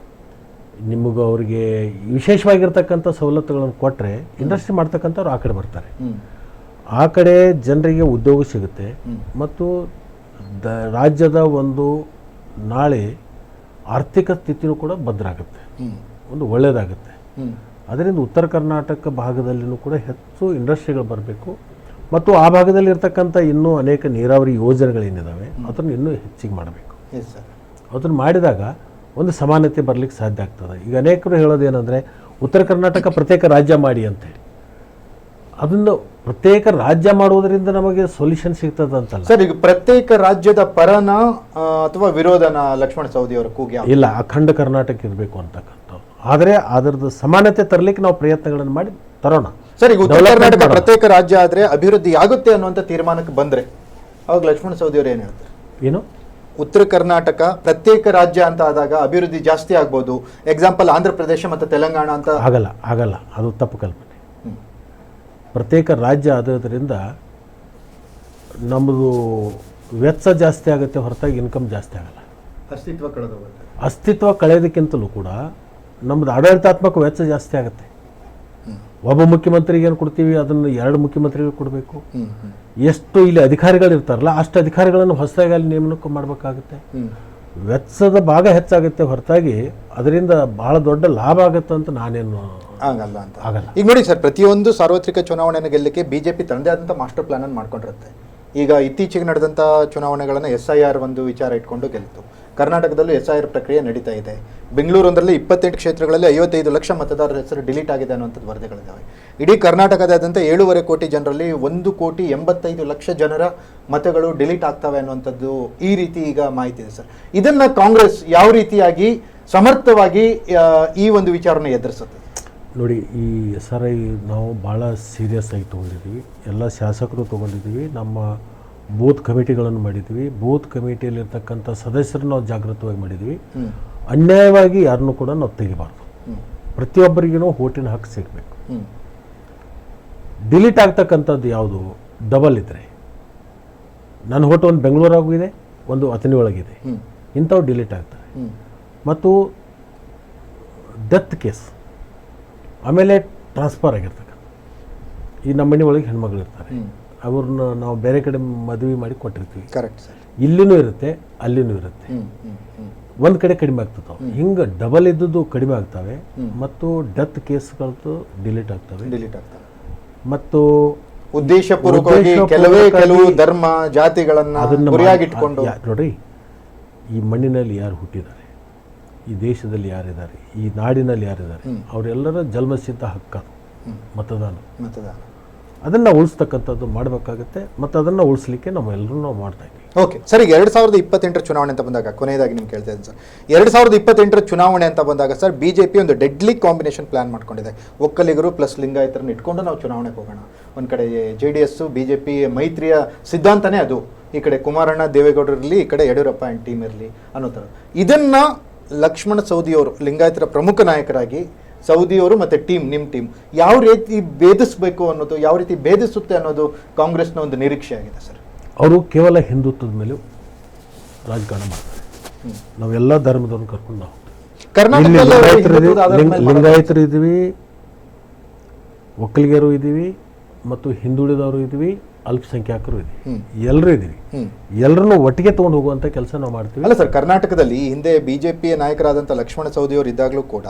ನಿಮಗೆ ಅವರಿಗೆ ವಿಶೇಷವಾಗಿರ್ತಕ್ಕಂಥ ಸವಲತ್ತುಗಳನ್ನು ಕೊಟ್ಟರೆ ಇಂಡಸ್ಟ್ರಿ ಮಾಡ್ತಕ್ಕಂಥವ್ರು ಆ ಕಡೆ ಬರ್ತಾರೆ, ಆ ಕಡೆ ಜನರಿಗೆ ಉದ್ಯೋಗ ಸಿಗುತ್ತೆ ಮತ್ತು ರಾಜ್ಯದ ಒಂದು ನಾಳೆ ಆರ್ಥಿಕ ಸ್ಥಿತಿಯೂ ಕೂಡ ಭದ್ರಾಗುತ್ತೆ, ಒಂದು ಒಳ್ಳೆಯದಾಗುತ್ತೆ. ಅದರಿಂದ ಉತ್ತರ ಕರ್ನಾಟಕ ಭಾಗದಲ್ಲಿಯೂ ಕೂಡ ಹೆಚ್ಚು ಇಂಡಸ್ಟ್ರಿಗಳು ಬರಬೇಕು ಮತ್ತು ಆ ಭಾಗದಲ್ಲಿ ಇರ್ತಕ್ಕಂಥ ಇನ್ನೂ ಅನೇಕ ನೀರಾವರಿ ಯೋಜನೆಗಳೇನಿದ್ದಾವೆ ಅದನ್ನು ಇನ್ನೂ ಹೆಚ್ಚಿಗೆ ಮಾಡಬೇಕು. ಅದನ್ನು ಮಾಡಿದಾಗ ಒಂದು ಸಮಾನತೆ ಬರಲಿಕ್ಕೆ ಸಾಧ್ಯ ಆಗ್ತದೆ. ಈಗ ಅನೇಕರು ಹೇಳೋದೇನೆಂದರೆ ಉತ್ತರ ಕರ್ನಾಟಕ ಪ್ರತ್ಯೇಕ ರಾಜ್ಯ ಮಾಡಿ ಅಂತೇಳಿ. ಅದನ್ನು ಪ್ರತ್ಯೇಕ ರಾಜ್ಯ ಮಾಡೋದರಿಂದ ನಮಗೆ ಸೊಲ್ಯೂಷನ್ ಸಿಗ್ತದೆ ಅಂತಲ್ಲ ಸರ್. ಈಗ ಪ್ರತ್ಯೇಕ ರಾಜ್ಯದ ಪರನ ಅಥವಾ ವಿರೋಧನ ಲಕ್ಷ್ಮಣ ಸವದಿ ಅವರ ಕೂಗಿ ಇಲ್ಲ, ಅಖಂಡ ಕರ್ನಾಟಕ ಇರಬೇಕು ಅಂತಕ್ಕಂಥದ್ದು. ಆದರೆ ಅದರದ್ದು ಸಮಾನತೆ ತರಲಿಕ್ಕೆ ನಾವು ಪ್ರಯತ್ನಗಳನ್ನು ಮಾಡಿ ತರೋಣ ಸರ್. ಈಗ ಉತ್ತರ ಕರ್ನಾಟಕ ಪ್ರತ್ಯೇಕ ರಾಜ್ಯ ಆದರೆ ಅಭಿವೃದ್ಧಿ ಆಗುತ್ತೆ ಅನ್ನುವಂಥ ತೀರ್ಮಾನಕ್ಕೆ ಬಂದರೆ ಅವಾಗ ಲಕ್ಷ್ಮಣ ಸವದಿ ಅವರು ಏನು ಹೇಳ್ತಾರೆ? ಏನು ಉತ್ತರ ಕರ್ನಾಟಕ ಪ್ರತ್ಯೇಕ ರಾಜ್ಯ ಅಂತ ಆದಾಗ ಅಭಿವೃದ್ಧಿ ಜಾಸ್ತಿ ಆಗ್ಬೋದು. ಎಕ್ಸಾಂಪಲ್ ಆಂಧ್ರ ಪ್ರದೇಶ ಮತ್ತು ತೆಲಂಗಾಣ ಅಂತ ಆಗಲ್ಲ, ಅದು ತಪ್ಪು ಕಲ್ಪನೆ. ಪ್ರತ್ಯೇಕ ರಾಜ್ಯ ಆಗೋದ್ರಿಂದ ನಮ್ಮದು ವೆಚ್ಚ ಜಾಸ್ತಿ ಆಗುತ್ತೆ ಹೊರತಾಗಿ ಇನ್ಕಮ್ ಜಾಸ್ತಿ ಆಗಲ್ಲ. ಅಸ್ತಿತ್ವ ಕಳೆಯೋದಕ್ಕಿಂತಲೂ ಕೂಡ ನಮ್ಮದು ಆಡಳಿತಾತ್ಮಕ ವೆಚ್ಚ ಜಾಸ್ತಿ ಆಗುತ್ತೆ. ಒಬ್ಬ ಮುಖ್ಯಮಂತ್ರಿಗೆ ಏನು ಕೊಡ್ತೀವಿ ಅದನ್ನು 2 ಮುಖ್ಯಮಂತ್ರಿಗಳು ಕೊಡಬೇಕು. ಎಷ್ಟು ಇಲ್ಲಿ ಅಧಿಕಾರಿಗಳು ಇರ್ತಾರಲ್ಲ ಅಷ್ಟು ಅಧಿಕಾರಿಗಳನ್ನು ಹೊಸದಾಗಿ ಅಲ್ಲಿ ನೇಮಕ ಮಾಡಬೇಕಾಗುತ್ತೆ. ವೆಚ್ಚದ ಭಾಗ ಹೆಚ್ಚಾಗುತ್ತೆ ಹೊರತಾಗಿ ಅದರಿಂದ ಬಹಳ ದೊಡ್ಡ ಲಾಭ ಆಗುತ್ತೆ ಅಂತ ನಾನೇನು ಆಗಲ್ಲ ಅಂತ ಆಗಲ್ಲ. ಈಗ ನೋಡಿ ಸರ್, ಪ್ರತಿಯೊಂದು ಸಾರ್ವತ್ರಿಕ ಚುನಾವಣೆಯನ್ನು ಗೆಲ್ಲಕ್ಕೆ ಬಿಜೆಪಿ ತನ್ನದೇ ಆದಂಥ ಮಾಸ್ಟರ್ ಪ್ಲಾನ್ ಅನ್ನು ಮಾಡ್ಕೊಂಡಿರುತ್ತೆ. ಈಗ ಇತ್ತೀಚೆಗೆ ನಡೆದಂಥ ಚುನಾವಣೆಗಳನ್ನು SIR ಒಂದು ವಿಚಾರ ಇಟ್ಕೊಂಡು ಗೆಲ್ತು. ಕರ್ನಾಟಕದಲ್ಲೂ SIR ಪ್ರಕ್ರಿಯೆ ನಡೀತಾ ಇದೆ. ಬೆಂಗಳೂರೊಂದರಲ್ಲಿ 28 ಕ್ಷೇತ್ರಗಳಲ್ಲಿ 55 ಲಕ್ಷ ಮತದಾರರ ಹೆಸರು ಡಿಲೀಟ್ ಆಗಿದೆ ಅನ್ನುವಂಥದ್ದು ವರದಿಗಳಿದ್ದಾವೆ. ಇಡೀ ಕರ್ನಾಟಕದಾದ್ಯಂತ 7.5 ಕೋಟಿ ಜನರಲ್ಲಿ 1,85,00,000 ಜನರ ಮತಗಳು ಡಿಲೀಟ್ ಆಗ್ತವೆ ಅನ್ನುವಂಥದ್ದು ಈ ರೀತಿ ಈಗ ಮಾಹಿತಿ ಇದೆ ಸರ್. ಇದನ್ನು ಕಾಂಗ್ರೆಸ್ ಯಾವ ರೀತಿಯಾಗಿ ಸಮರ್ಥವಾಗಿ ಈ ಒಂದು ವಿಚಾರನ ಎದುರಿಸುತ್ತೆ? ನೋಡಿ, ಈ SRI ನಾವು ಭಾಳ ಸೀರಿಯಸ್ ಆಗಿ ತೊಗೊಂಡಿದ್ದೀವಿ. ಎಲ್ಲ ಶಾಸಕರು ತೊಗೊಂಡಿದ್ದೀವಿ. ನಮ್ಮ ಬೂತ್ ಕಮಿಟಿಗಳನ್ನು ಮಾಡಿದ್ವಿ. ಬೂತ್ ಕಮಿಟಿಯಲ್ಲಿರ್ತಕ್ಕಂಥ ಸದಸ್ಯರು ನಾವು ಜಾಗೃತವಾಗಿ ಮಾಡಿದ್ವಿ. ಅನ್ಯಾಯವಾಗಿ ಯಾರನ್ನೂ ಕೂಡ ನಾವು ತೆಗಿಬಾರ್ದು. ಪ್ರತಿಯೊಬ್ಬರಿಗೂ ಓಟಿನ ಹಕ್ಕು ಸಿಗಬೇಕು. ಡಿಲೀಟ್ ಆಗ್ತಕ್ಕಂಥದ್ದು ಯಾವುದು ಡಬಲ್ ಇದ್ದರೆ, ನನ್ನ ಓಟು ಒಂದು ಬೆಂಗಳೂರಾಗಿದೆ, ಒಂದು ಅಥಣಿ ಒಳಗಿದೆ, ಇಂಥವು ಡಿಲೀಟ್ ಆಗ್ತವೆ. ಮತ್ತು ಡೆತ್ ಕೇಸ್, ಆಮೇಲೆ ಟ್ರಾನ್ಸ್ಫರ್ ಆಗಿರ್ತಕ್ಕಂಥ, ಈ ನಮ್ಮ ಮನೆ ಒಳಗೆ ಹೆಣ್ಮಕ್ಳಿರ್ತಾರೆ, ಅವ್ರನ್ನ ನಾವು ಬೇರೆ ಕಡೆ ಮದುವೆ ಮಾಡಿ ಕೊಟ್ಟಿರ್ತೀವಿ. Correct sir. ಇಲ್ಲಿನೂ ಇರುತ್ತೆ, ಅಲ್ಲಿನೂ ಇರುತ್ತೆ. ಒಂದು ಕಡೆ ಕಡಿಮೆ ಆಗ್ತವೆ. ಹಿಂಗೆ ಡಬಲ್ ಇದ್ದದ್ದು ಕಡಿಮೆ ಆಗ್ತವೆ. ಮತ್ತು ಡೆತ್ ಕೇಸ್ಗಳು ಡಿಲೀಟ್ ಆಗ್ತವೆ. ಮತ್ತು ಉದ್ದೇಶಪೂರ್ವಕವಾಗಿ ಕೆಲವು ಧರ್ಮ ಜಾತಿಗಳನ್ನ ಗುರಿಯಾಗಿಟ್ಕೊಂಡು, ನೋಡಿ, ಈ ಮಣ್ಣಿನಲ್ಲಿ ಯಾರು ಹುಟ್ಟಿದ್ದಾರೆ, ಈ ದೇಶದಲ್ಲಿ ಯಾರಿದ್ದಾರೆ, ಈ ನಾಡಿನಲ್ಲಿ ಯಾರಿದ್ದಾರೆ, ಅವರೆಲ್ಲರ ಜನ್ಮಸಿದ್ಧ ಹಕ್ಕು ಮತದಾನ. ಅದನ್ನು ಉಳಿಸ್ತಕ್ಕಂಥದ್ದು ಮಾಡಬೇಕಾಗುತ್ತೆ. ಮತ್ತು ಅದನ್ನು ಉಳಿಸ್ಲಿಕ್ಕೆ ನಾವೆಲ್ಲರೂ ನಾವು ಮಾಡ್ತಾ ಇದ್ದೀವಿ. ಓಕೆ ಸರ್, ಈಗ 2028 ಚುನಾವಣೆ ಅಂತ ಬಂದಾಗ, ಕೊನೆಯದಾಗಿ ನಿಮ್ಗೆ ಕೇಳ್ತಾ ಇದ್ದೀನಿ ಸರ್, 2028 ಚುನಾವಣೆ ಅಂತ ಬಂದಾಗ ಸರ್, BJP ಒಂದು ಡೆಡ್ಲಿ ಕಾಂಬಿನೇಷನ್ ಪ್ಲಾನ್ ಮಾಡ್ಕೊಂಡಿದೆ. ಒಕ್ಕಲಿಗರು ಪ್ಲಸ್ ಲಿಂಗಾಯತರನ್ನ ಇಟ್ಕೊಂಡು ನಾವು ಚುನಾವಣೆಗೆ ಹೋಗೋಣ. ಒಂದು ಕಡೆ JDS BJP ಮೈತ್ರಿಯ ಸಿದ್ಧಾಂತನೇ ಅದು. ಈ ಕಡೆ ಕುಮಾರಣ್ಣ ದೇವೇಗೌಡರಿರಲಿ, ಈ ಕಡೆ ಯಡಿಯೂರಪ್ಪ ಆ್ಯಂಡ್ ಟೀಮ್ ಇರಲಿ ಅನ್ನೋ ಥರ. ಇದನ್ನು ಲಕ್ಷ್ಮಣ ಸವದಿಯವರು ಲಿಂಗಾಯತರ ಪ್ರಮುಖ ನಾಯಕರಾಗಿ, ಸೌದಿಯವರು ಮತ್ತು ನಿಮ್ಮ ಟೀಮ್ ಯಾವ ರೀತಿ ಭೇದಿಸಬೇಕು ಅನ್ನೋದು, ಯಾವ ರೀತಿ ಭೇದಿಸುತ್ತೆ ಅನ್ನೋದು ಕಾಂಗ್ರೆಸ್ನ ಒಂದು ನಿರೀಕ್ಷೆ ಆಗಿದೆ ಸರ್. ಅವರು ಕೇವಲ ಹಿಂದುತ್ವದ ಮೇಲೆ ರಾಜಕಾರಣ ಮಾಡ್ತಾರೆ. ನಾವೆಲ್ಲ ಧರ್ಮದವ್ರನ್ನ ಕರ್ಕೊಂಡು ನಾವು ಲಿಂಗಾಯತರು ಇದ್ದೀವಿ, ಒಕ್ಕಲಿಗರು ಇದ್ದೀವಿ, ಮತ್ತು ಹಿಂದುಳಿದವರು ಇದ್ದೀವಿ, ಅಲ್ಪಸಂಖ್ಯಾತರು ಇದ್ದೀವಿ, ಎಲ್ಲರೂ ಇದ್ದೀವಿ. ಎಲ್ಲರನ್ನೂ ಒಟ್ಟಿಗೆ ತೊಗೊಂಡು ಹೋಗುವಂಥ ಕೆಲಸ ನಾವು ಮಾಡ್ತೀವಿ. ಅಲ್ಲ ಸರ್, ಕರ್ನಾಟಕದಲ್ಲಿ ಹಿಂದೆ BJPಯ ನಾಯಕರಾದಂಥ ಲಕ್ಷ್ಮಣ ಸವದಿಯವರು ಇದ್ದಾಗಲೂ ಕೂಡ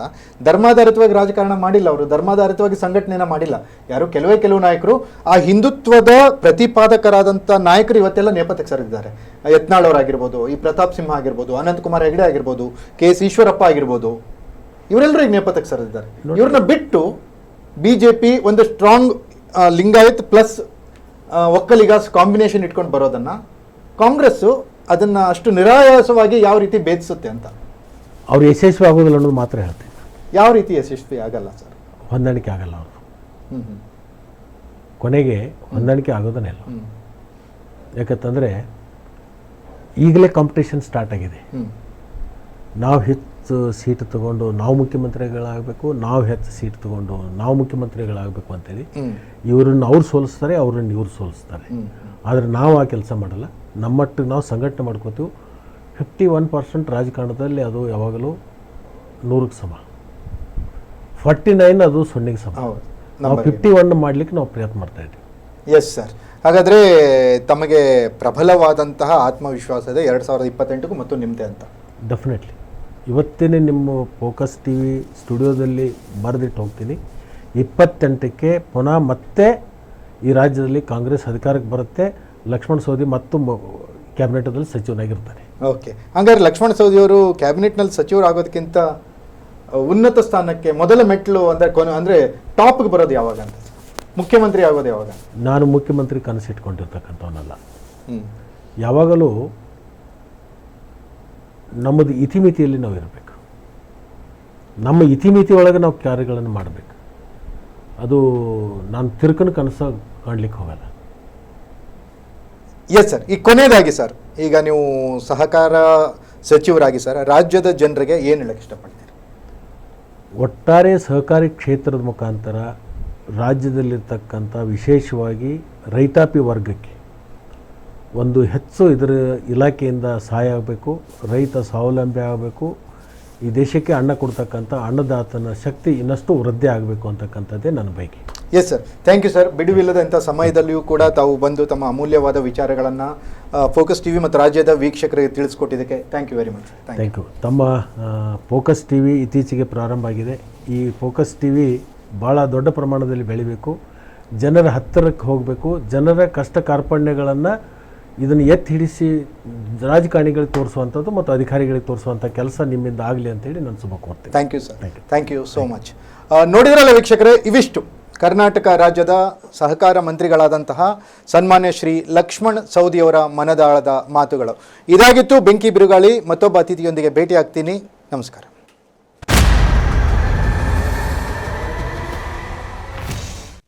ಧರ್ಮಾಧಾರಿತವಾಗಿ ರಾಜಕಾರಣ ಮಾಡಿಲ್ಲ. ಅವರು ಧರ್ಮಾಧಾರಿತವಾಗಿ ಸಂಘಟನೆನ ಮಾಡಿಲ್ಲ. ಯಾರು ಕೆಲವು ನಾಯಕರು ಆ ಹಿಂದುತ್ವದ ಪ್ರತಿಪಾದಕರಾದಂಥ ನಾಯಕರು ಇವತ್ತೆಲ್ಲ ನೇಪಥ್ಯಕ್ಕೆ ಸರಿದಿದ್ದಾರೆ. ಯತ್ನಾಳ್ ಅವರಾಗಿರ್ಬೋದು, ಈ ಪ್ರತಾಪ್ ಸಿಂಹ ಆಗಿರ್ಬೋದು, ಅನಂತಕುಮಾರ್ ಹೆಗಡೆ ಆಗಿರ್ಬೋದು, KS ಈಶ್ವರಪ್ಪ ಆಗಿರ್ಬೋದು, ಇವರೆಲ್ಲರೂ ಈಗ ನೇಪಥ್ಯಕ್ಕೆ ಸರಿದಿದ್ದಾರೆ. ಇವ್ರನ್ನ ಬಿಟ್ಟು BJP ಒಂದು strong Lingayat plus Vokkaliga combination ಇಟ್ಕೊಂಡು ಬರೋದನ್ನ ಕಾಂಗ್ರೆಸ್ಸು ಅದನ್ನ ಅಷ್ಟು ನಿರಾಯಾಸವಾಗಿ ಯಾವ ರೀತಿ ಭೇದಿಸುತ್ತೆ ಅಂತ. ಅವ್ರು ಯಶಸ್ವಿ ಆಗೋದಿಲ್ಲ ಅನ್ನೋದು ಮಾತ್ರ ಹೇಳ್ತೀನಿ. ಯಾವ ರೀತಿ ಯಶಸ್ವಿ ಆಗಲ್ಲ ಸರ್? ಹೊಂದಾಣಿಕೆ ಆಗಲ್ಲ ಅವರು. ಕೊನೆಗೆ ಹೊಂದಾಣಿಕೆ ಆಗೋದನ್ನೇ ಇಲ್ಲ. ಯಾಕಂತಂದರೆ ಈಗಲೇ ಕಾಂಪಿಟೇಷನ್ ಸ್ಟಾರ್ಟ್ ಆಗಿದೆ. ನಾವು ಹೆಚ್ಚು ಸೀಟ್ ತಗೊಂಡು ನಾವು ಮುಖ್ಯಮಂತ್ರಿಗಳಾಗಬೇಕು, ನಾವು ಹೆಚ್ಚು ಸೀಟ್ ತಗೊಂಡು ನಾವು ಮುಖ್ಯಮಂತ್ರಿಗಳಾಗಬೇಕು ಅಂತೇಳಿ ಇವ್ರನ್ನ ಅವ್ರು ಸೋಲಿಸ್ತಾರೆ, ಅವ್ರನ್ನ ಇವ್ರು ಸೋಲಿಸ್ತಾರೆ. ಆದರೆ ನಾವು ಆ ಕೆಲಸ ಮಾಡಲ್ಲ. ನಮ್ಮಟ್ಟಿಗೆ ನಾವು ಸಂಘಟನೆ ಮಾಡ್ಕೋತೀವಿ. 51% ರಾಜಕಾರಣದಲ್ಲಿ ಅದು ಯಾವಾಗಲೂ 100ಕ್ಕೆ ಸಮ, 49 ಅದು 0ಗೆ ಸಮ. ನಾವು 51 ಮಾಡಲಿಕ್ಕೆ ನಾವು ಪ್ರಯತ್ನ ಮಾಡ್ತಾ ಇದ್ದೀವಿ. Yes sir. ಹಾಗಾದರೆ ತಮಗೆ ಪ್ರಬಲವಾದಂತಹ ಆತ್ಮವಿಶ್ವಾಸ ಇದೆ 2028ಕ್ಕೂ ಮತ್ತು ನಿಮ್ಮದೇ ಅಂತ? ಡೆಫಿನೆಟ್ಲಿ. ಇವತ್ತೇ ನಿಮ್ಮ ಫೋಕಸ್ TV ಸ್ಟುಡಿಯೋದಲ್ಲಿ ಬರೆದಿಟ್ಟು ಹೋಗ್ತೀನಿ. 28ಕ್ಕೆ ಪುನಃ ಮತ್ತೆ ಈ ರಾಜ್ಯದಲ್ಲಿ ಕಾಂಗ್ರೆಸ್ ಅಧಿಕಾರಕ್ಕೆ ಬರುತ್ತೆ. ಲಕ್ಷ್ಮಣ ಸವದಿ ಮತ್ತು ಕ್ಯಾಬಿನೆಟಲ್ಲಿ ಸಚಿವನಾಗಿರ್ತಾರೆ. ಓಕೆ, ಹಾಗಾದ್ರೆ ಲಕ್ಷ್ಮಣ ಸವದಿಯವರು ಕ್ಯಾಬಿನೆಟ್ನಲ್ಲಿ ಸಚಿವರಾಗೋದಕ್ಕಿಂತ ಉನ್ನತ ಸ್ಥಾನಕ್ಕೆ ಮೊದಲ ಮೆಟ್ಲು ಅಂದರೆ ಟಾಪ್ಗೆ ಬರೋದು ಯಾವಾಗ ಅಂತ, ಮುಖ್ಯಮಂತ್ರಿ ಆಗೋದು ಯಾವಾಗ? ನಾನು ಮುಖ್ಯಮಂತ್ರಿ ಕನಸಿಟ್ಕೊಂಡಿರ್ತಕ್ಕಂಥವನಲ್ಲ. ಯಾವಾಗಲೂ ನಮ್ಮದು ಇತಿಮಿತಿಯಲ್ಲಿ ನಾವು ಇರಬೇಕು. ನಮ್ಮ ಇತಿಮಿತಿ ಒಳಗೆ ನಾವು ಕಾರ್ಯಗಳನ್ನು ಮಾಡಬೇಕು. ಅದು ನಾನು ತಿರುಕನ ಕನಸು ಕಾಣಲಿಕ್ಕೆ ಹೋಗಲ್ಲ. Yes sir. ಈಗ ಕೊನೆಯದಾಗಿ ಸರ್, ಈಗ ನೀವು ಸಹಕಾರ ಸಚಿವರಾಗಿ ಸರ್ ರಾಜ್ಯದ ಜನರಿಗೆ ಏನು ಹೇಳಕ್ಕೆ ಇಷ್ಟಪಡ್ತೀರಿ? ಒಟ್ಟಾರೆ ಸಹಕಾರಿ ಕ್ಷೇತ್ರದ ಮುಖಾಂತರ ರಾಜ್ಯದಲ್ಲಿರ್ತಕ್ಕಂಥ ವಿಶೇಷವಾಗಿ ರೈತಾಪಿ ವರ್ಗಕ್ಕೆ ಒಂದು ಹೆಚ್ಚು ಇದರ ಇಲಾಖೆಯಿಂದ ಸಹಾಯ ಆಗಬೇಕು. ರೈತ ಸ್ವಾವಲಂಬಿ ಆಗಬೇಕು. ಈ ದೇಶಕ್ಕೆ ಅನ್ನ ಕೊಡ್ತಕ್ಕಂಥ ಅನ್ನದಾತನ ಶಕ್ತಿ ಇನ್ನಷ್ಟು ವೃದ್ಧಿ ಆಗಬೇಕು ಅಂತಕ್ಕಂಥದ್ದೇ ನನ್ನ ಬಯಕೆ. Yes sir, thank you sir. ಬಿಡುವಿಲ್ಲದಂಥ ಸಮಯದಲ್ಲಿಯೂ ಕೂಡ ತಾವು ಬಂದು ತಮ್ಮ ಅಮೂಲ್ಯವಾದ ವಿಚಾರಗಳನ್ನು ಫೋಕಸ್ ಟಿವಿ ಮತ್ತು ರಾಜ್ಯದ ವೀಕ್ಷಕರಿಗೆ ತಿಳಿಸ್ಕೊಟ್ಟಿದ್ದಕ್ಕೆ thank you very much. Thank you. ತಮ್ಮ ಫೋಕಸ್ ಟಿ ವಿ ಇತ್ತೀಚೆಗೆ ಪ್ರಾರಂಭ ಆಗಿದೆ. ಈ ಫೋಕಸ್ ಟಿ ವಿ ಭಾಳ ದೊಡ್ಡ ಪ್ರಮಾಣದಲ್ಲಿ ಬೆಳಿಬೇಕು, ಜನರ ಹತ್ತಿರಕ್ಕೆ ಹೋಗಬೇಕು, ಜನರ ಕಷ್ಟ ಕಾರ್ಪಣ್ಯಗಳನ್ನು ಇದನ್ನು ಎತ್ತಿ ಹಿಡಿಸಿ ರಾಜಕಾರಣಿಗಳಿಗೆ ತೋರಿಸುವಂಥದ್ದು ಮತ್ತು ಅಧಿಕಾರಿಗಳಿಗೆ ತೋರಿಸುವಂಥ ಕೆಲಸ ನಿಮ್ಮಿಂದ ಆಗಲಿ ಅಂತೇಳಿ ನಾನು ಶುಭ ಕೋರ್ತೇನೆ. Thank you sir, thank you so much. ನೋಡಿದ್ರಲ್ಲ ವೀಕ್ಷಕರೇ, ಇವಿಷ್ಟು ಕರ್ನಾಟಕ ರಾಜ್ಯದ ಸಹಕಾರ ಮಂತ್ರಿಗಳಾದಂತಹ ಸನ್ಮಾನ್ಯ ಶ್ರೀ ಲಕ್ಷ್ಮಣ್ ಸವದಿಯವರ ಮನದಾಳದ ಮಾತುಗಳು. ಇದಾಗಿತ್ತು ಬೆಂಕಿ ಬಿರುಗಾಳಿ. ಮತ್ತೊಬ್ಬ ಅತಿಥಿಯೊಂದಿಗೆ ಭೇಟಿ ಆಗ್ತೀನಿ. ನಮಸ್ಕಾರ.